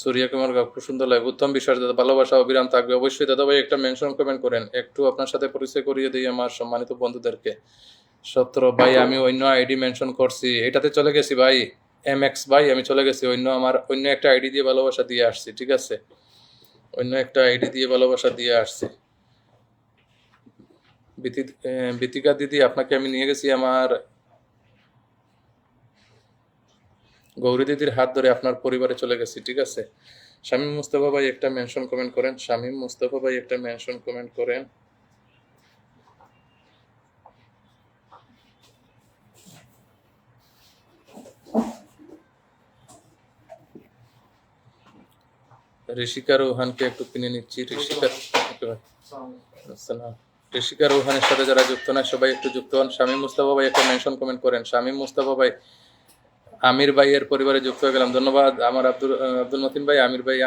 সূর্যা কুমার খুব সুন্দর লাগে। উত্তম বিশ্বাস দাদা, ভালোবাসা অবিরাম থাকবে। অবশ্যই দাদা ভাই একটা মেনশন কমেন্ট করেন। একটু আপনার সাথে পরিচয় করিয়ে দিই আমার সম্মানিত বন্ধুদেরকে। 17 ভাই, আমি অন্য আইডি মেনশন করছি, এটাতে চলে গেছি ভাই। MX ভাই, আমি চলে গেছি অন্য একটা আইডি দিয়ে ভালোবাসা দিয়ে আসছি, ঠিক আছে? অন্য একটা আইডি দিয়ে ভালোবাসা দিয়ে আসছি। বিতিকা দিদি, আপনাকে আমি নিয়ে গেছি আমার গৌরী দিদির হাত ধরে আপনার পরিবারে চলে গেছি, ঠিক আছে? শামীম মুস্তাফা ভাই একটা মেনশন কমেন্ট করেন। শামীম মুস্তাফা ভাই একটা মেনশন কমেন্ট করেন। ঋষিকা রৌহানকে একটু কিনে নিচ্ছি। ঋষিকা রৌহানের সাথে যারা যুক্ত না সবাই একটু যুক্ত হন। শামীম মুস্তাফা ভাই একটা মেনশন কমেন্ট করেন। শামীম মুস্তাফা ভাই আমির ভাইয়ের পরিবারে যুক্ত হয়ে গেলাম, ধন্যবাদ। আমার আব্দুল মতিন ভাই,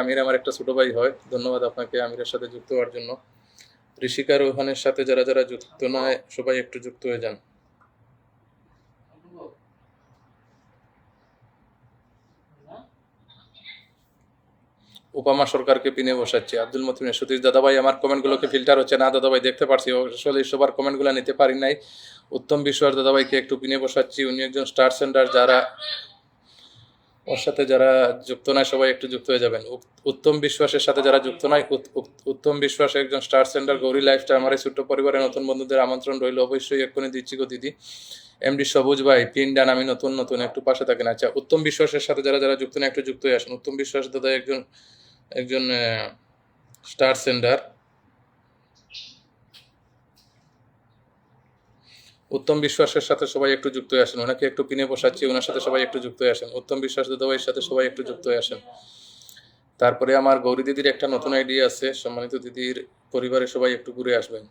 আমির আমার একটা ছোট ভাই হয়, ধন্যবাদ আপনাকে আমিরের সাথে যুক্ত হওয়ার জন্য। ঋষিকা রৌহানের সাথে যারা যারা যুক্ত নয় সবাই একটু যুক্ত হয়ে যান। উপমা সরকারকে পিনে বসাচ্ছি। আব্দুল মতিন, সতীশ দাদাভাই, আমার কমেন্টগুলোকে ফিল্টার হচ্ছে না দাদাভাই, দেখতে পারছি, আসলে সবার কমেন্টগুলো নিতে পারি নাই। উত্তম বিশ্বাস দাদাভাইকে একটু পিনে বসাচ্ছি, উনি একজন স্টার সেন্টার, যারা ওর সাথে যারা যুক্ত নয় সবাই একটু যুক্ত হয়ে যাবেন। উত্তম বিশ্বাসের সাথে যারা যুক্ত নয়, উত্তম বিশ্বাস একজন স্টার সেন্টার, গৌরী লাইফস্টাইল, আমার এই ছোট্ট পরিবারের নতুন বন্ধুদের আমন্ত্রণ রইল, অবশ্যই এক্ষুনি দিচ্ছি গো দিদি। MD সবুজ ভাই, পিন ডান, আমি নতুন একটু পাশে থাকেন। আচ্ছা, উত্তম বিশ্বাসের সাথে যারা যারা যুক্ত নয় একটু যুক্ত হয়ে আসেন। উত্তম বিশ্বাস দাদা একজন স্টার সেন্টার। উত্তম বিশ্বাসের সাথে সবাই একটু যুক্ত হয়ে আসেন। ওনাকে একটু পিনে বসাচ্ছি, ওনার সাথে সবাই একটু যুক্ত হয়ে আসেন। উত্তম বিশ্বাস দাদাভাইয়ের সাথে সবাই একটু যুক্ত হয়ে আসেন। তারপরে আমার গৌরী দিদির একটা নতুন আইডিয়া আছে, সম্মানিত দিদির পরিবারের সবাই একটু ঘুরে আসবেন।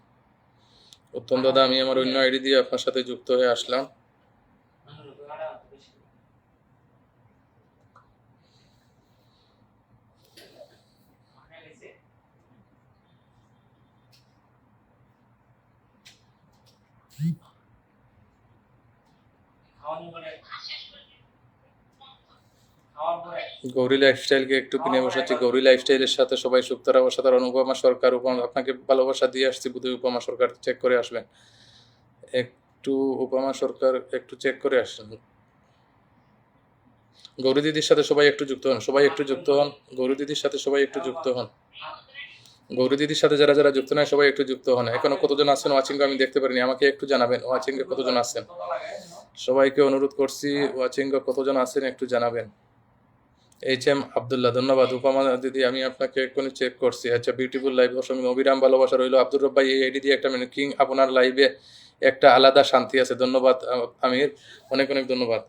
উত্তম দাদা, আমি আমার অন্য আইডি দিয়ে আপনার সাথে যুক্ত হয়ে আসলাম। গৌরী লাইফস্টাইলকে একটু কিনে বসাচ্ছি। গৌরী লাইফস্টাইলের সাথে সবাই সুক্তারা অসাধারণ, উপমা সরকার, আপনাকে ভালোবাসা দিয়ে আসছি, বুধহয় উপমা সরকার চেক করে আসবেন। একটু উপমা সরকার একটু চেক করে আসেন। গৌরী দিদির সাথে সবাই একটু যুক্ত হন, সবাই একটু যুক্ত হন। গৌরী দিদির সাথে সবাই একটু যুক্ত হন। গৌরী দিদির সাথে যারা যারা যুক্ত নয় সবাই একটু যুক্ত হন। এখনো কতজন আছেন ওয়াচিং আমি দেখতে পারিনি, আমাকে একটু জানাবেন ওয়াচিং এ কতজন আছেন। সবাইকে অনুরোধ করছি ওয়াচিং এ কতজন আছেন একটু জানাবেন। HM আব্দুল্লাহ, ধন্যবাদ। উপমা দিদি, আমি আপনাকে এক্ষুনি চেক করছি। আচ্ছা, বিউটিফুল লাইভ, অসংখ্য অবিরাম ভালোবাসা রইল। আব্দুর রব ভাই, এই আইডি দিয়ে একটা কিং, আপনার লাইভে একটা আলাদা শান্তি আছে। ধন্যবাদ আমির, অনেক অনেক ধন্যবাদ।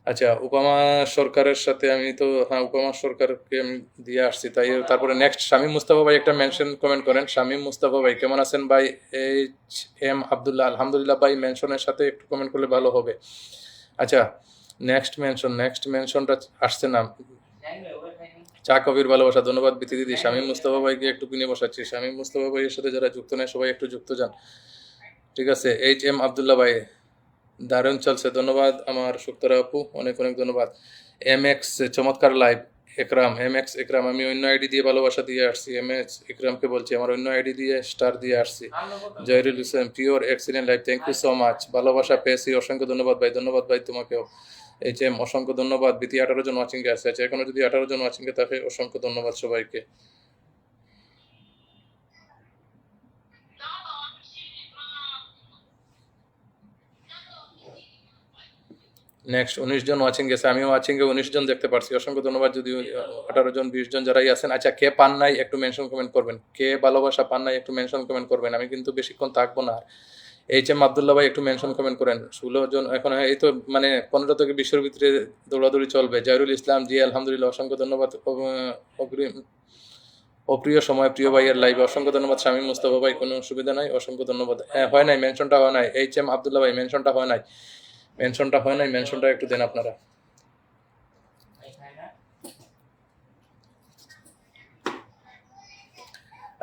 আচ্ছা, উপমা সরকারের সাথে আমি তো, হ্যাঁ, উপমা সরকারকে আমি দিয়ে আসছি। তারপরে নেক্সট শামীম মুস্তাফা ভাই একটা মেনশন কমেন্ট করেন। শামীম মুস্তাফা ভাই কেমন আছেন ভাই? HM আব্দুল্লাহ, আলহামদুলিল্লাহ ভাই, মেনশনের সাথে একটু কমেন্ট করলে ভালো হবে। আচ্ছা, নেক্সট মেনশনটা আসছে না। চা কবির ভালোবাসা, ধন্যবাদ বিতি দিদি। শামীম মুস্তাফা ভাইকে একটু কিনে বসাচ্ছি। শামীম মুস্তাফা ভাইয়ের সাথে যারা যুক্ত নেয় সবাই একটু যুক্ত যান, ঠিক আছে। HM আব্দুল্লাহ ভাই, দারুণ চলছে, ধন্যবাদ আমার সুক্তারা আপু, অনেক অনেক ধন্যবাদ। MX চমৎকার লাইভ। MX একরাম, আমি অন্য আইডি দিয়ে ভালোবাসা দিয়ে আসছি। MX একরামকে বলছি, আমার অন্য আইডি দিয়ে স্টার দিয়ে আসছি। Joyrul Hossain, pure excellent live, thank you so much, ভালোবাসা পেয়েছি, অসংখ্য ধন্যবাদ ভাই। ধন্যবাদ ভাই তোমাকেও। HM অসংখ্য ধন্যবাদ। বিতি 18 জন ওয়াচিংয়ে আছে। আচ্ছা, এখনো যদি 18 জন ওয়াচিংয়ে থাকে, অসংখ্য ধন্যবাদ সবাইকে। নেক্সট 19 জন ওয়াচিং গেছে, আমিও ওয়াচিংয়ে 19 জন দেখতে পারছি, অসংখ্য ধন্যবাদ। যদি 18 জন 20 জন যারাই আছেন, আচ্ছা, কে পান নাই একটু মেনশন কমেন্ট করবেন, কে ভালোবাসা পান নাই একটু মেনশন কমেন্ট করবেন। আমি কিন্তু বেশিক্ষণ থাকবো না। HM আব্দুল্লাহ ভাই একটু মেনশন কমেন্ট করেন। 16 জন এখন, এই তো মানে 15 থেকে 20-এর ভিতরে দৌড়াদৌড়ি চলবে। জয়রুল ইসলাম জি, আলহামদুলিল্লাহ, অসংখ্য ধন্যবাদ। অগ্রিম অপ্রিয় সময় প্রিয় ভাইয়ের লাইভে অসংখ্য ধন্যবাদ। শামীম মুস্তাফা ভাই, কোনো অসুবিধা নাই, অসংখ্য ধন্যবাদ। হ্যাঁ, হয় নাই, মেনশনটা হয় নাই। HM আব্দুল্লাহ ভাই, মেনশনটা হয় নাই, মেনশনটা একটু দেন আপনারা।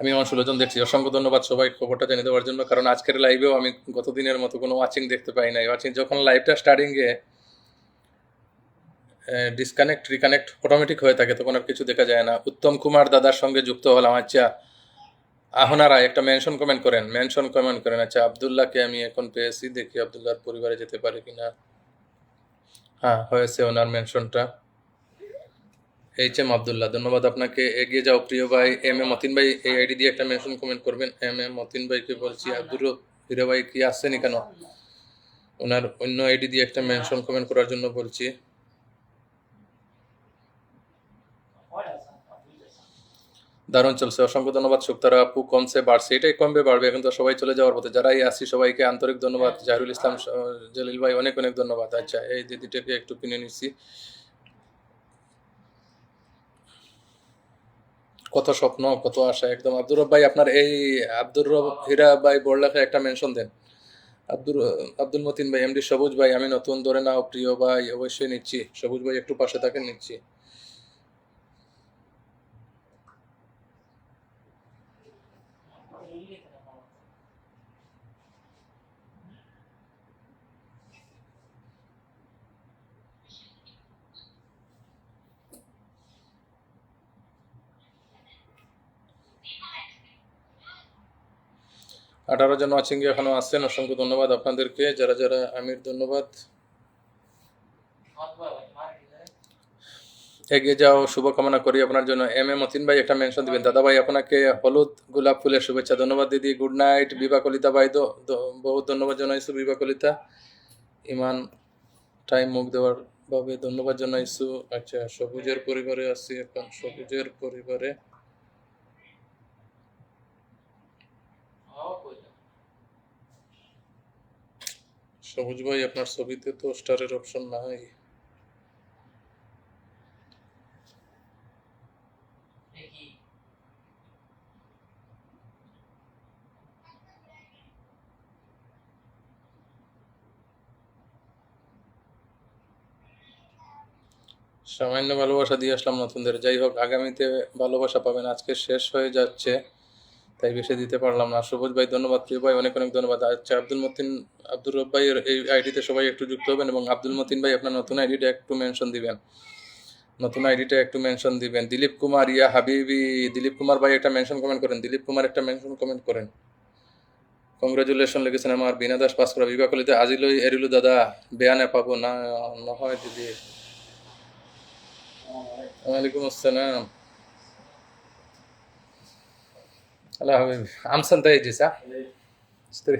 আমি আমার 16 জন দেখছি, অসংখ্য ধন্যবাদ সবাই খবরটা জেনে দেওয়ার জন্য। কারণ আজকের লাইভেও আমি গতদিনের মতো কোনো ওয়াচিং দেখতে পাই নাই। ওয়াচিং যখন লাইভটা স্টার্টিংয়ে ডিসকানেক্ট রিকানেক্ট অটোমেটিক হয়ে থাকে, তখন আর কিছু দেখা যায় না। উত্তম কুমার দাদার সঙ্গে যুক্ত হলাম। আচ্ছা, আহনারা একটা মেনশন কমেন্ট করেন। আচ্ছা, আব্দুল্লাহকে আমি এখন পেয়েছি, দেখি আব্দুল্লাহর পরিবারে যেতে পারে কিনা। হ্যাঁ, হয়েছে ওনার মেনশনটা। HM আব্দুল্লাহ, ধন্যবাদ আপনাকে। এগিয়ে যাও প্রিয় ভাই। MM মতিন ভাই, এই আইডি দিয়ে একটা মেনশন কমেন্ট করবেন। MM মতিন ভাইকে বলছি। আব্দুর হিরা ভাই কি আসছেনি কেন? ওনার অন্য আইডি দিয়ে একটা মেনশন কমেন্ট করার জন্য বলছি। দারুণ চলছে, অসংখ্য ধন্যবাদ সুক্তারা আপু। কমছে বাড়ছে, এটাই কমবে বাড়বে, এখন তো সবাই চলে যাওয়ার পথে। যারাই আসছি সবাইকে আন্তরিক ধন্যবাদ। জাহিরুল ইসলাম জলিল ভাই, অনেক অনেক ধন্যবাদ। আচ্ছা, এই দিদিটাকে একটু কিনে নিচ্ছি। কত স্বপ্ন, কত আশা, একদম। আব্দুর রব ভাই, আপনার এই আব্দুর রব হীরা ভাই বড়লাখে একটা মেনশন দেন। আব্দুল মতিন ভাই, MD সবুজ ভাই, আমি নতুন, ধরে নাও প্রিয় ভাই, অবশ্যই নিচ্ছি। সবুজ ভাই একটু পাশে থাকেন, নিচ্ছি। আঠারো জন ওয়াচিং এখনো আসছেন, অসংখ্য ধন্যবাদ আপনাদেরকে। যারা যারা আমির, ধন্যবাদ। এগিয়ে যাও, শুভকামনা করি আপনার জন্য। MM মতিন ভাই একটা মেনশন দিবেন। দাদা ভাই, আপনাকে হলুদ গোলাপ ফুলের শুভেচ্ছা, ধন্যবাদ দিদি। গুড নাইট বিভা কলিতা ভাই, বহুত ধন্যবাদ জানাইছো বিভা কলিতা। ইমান টাইম মুখ দেওয়ার ভাবে ধন্যবাদ জানাইছো। আচ্ছা, সবুজের পরিবারে আছি এখন, সবুজের পরিবারে। সবুজ ভাই, আপনার ছবিতে তো স্টারের অপশন নাই। সামান্য ভালোবাসা দিয়ে আসলাম নতুনদের। যাই হোক, আগামীতে ভালোবাসা পাবেন। আজকে শেষ হয়ে যাচ্ছে, তাই বেশি দিতে পারলাম না। সবুজ ভাই ধন্যবাদ, প্রিয় ভাই অনেক অনেক ধন্যবাদ। আচ্ছা, আব্দুর রব ভাইয়ের এই আইডিতে সবাই একটু যুক্ত হবেন, এবং আব্দুল মতিন ভাই আপনার নতুন আইডিটা একটু মেনশন দিবেন। দিলীপ কুমার ইয়া হাবিবি, দিলীপ কুমার ভাই একটা মেনশন কমেন্ট করেন। দিলীপ কুমার একটা মেনশন কমেন্ট করেন। কংগ্রাচুলেশন লিখেছেন আমার বিনা দাস পাস করা বিবাহ কলিতে আজিলই এরিলু দাদা বেয়ানে পাবো না নহয় দিদি। ওয়ালাইকুম আসসালাম। আল্লাহ হাবিব আমসান তাই জিসা স্ত্রী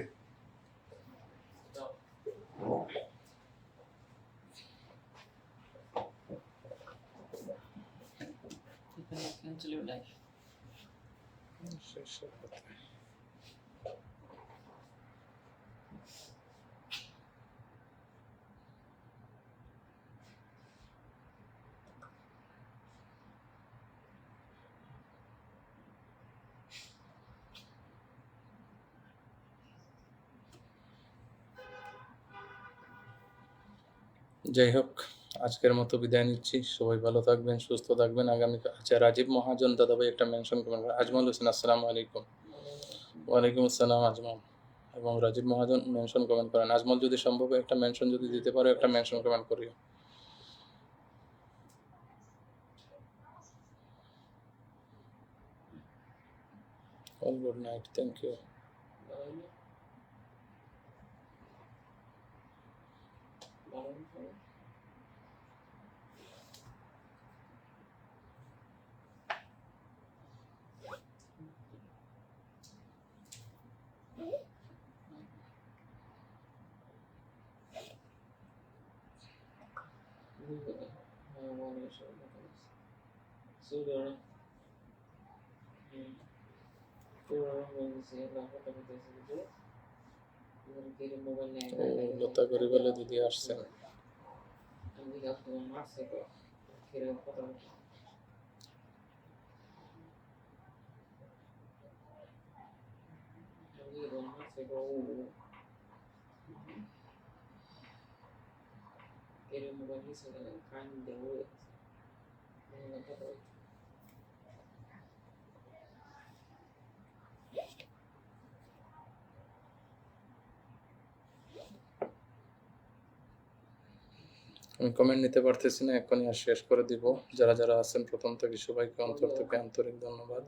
You can cancel your life. যাই হোক, আজকের মতো বিদায় নিচ্ছি। সবাই ভালো থাকবেন, সুস্থ থাকবেন। আগামী আচ্ছা, রাজীব মহাজন দাদা ভাই একটা মেনশন করবেন। আজমল হোসেন আসসালামু আলাইকুম। ওয়ালাইকুম আসসালাম আজমল। এবং রাজীব মহাজন মেনশন কমেন্ট করেন। আজমল যদি সম্ভব হয় একটা মেনশন যদি দিতে পারো, একটা মেনশন কমেন্ট করিও। All good night, thank you. Lata Kori বলে দিদি আসছেন। আমি কমেন্ট নিতে পারতেছি না, এখনই আর শেষ করে দিব। যারা যারা আছেন প্রথম থেকে সবাইকে অন্তর থেকে আন্তরিক ধন্যবাদ।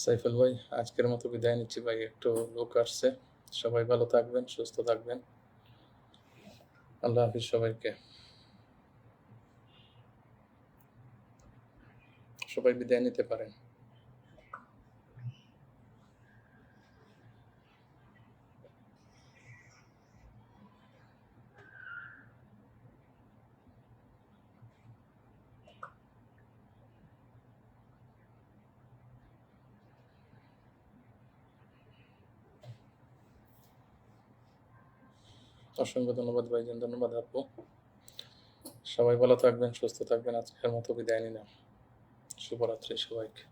সাইফুল ভাই আজকের মতো বিদায় নিচ্ছি ভাই, একটু লোক আসছে। সবাই ভালো থাকবেন, সুস্থ থাকবেন। আল্লাহ হাফিজ সবাইকে। সবাই বিদায় নিতে পারেন। অসংখ্য ধন্যবাদ ভাইজান, ধন্যবাদ আপু। সবাই ভালো থাকবেন, সুস্থ থাকবেন। আজকের মতো বিদায় নিলাম। শুভরাত্রি সবাইকে।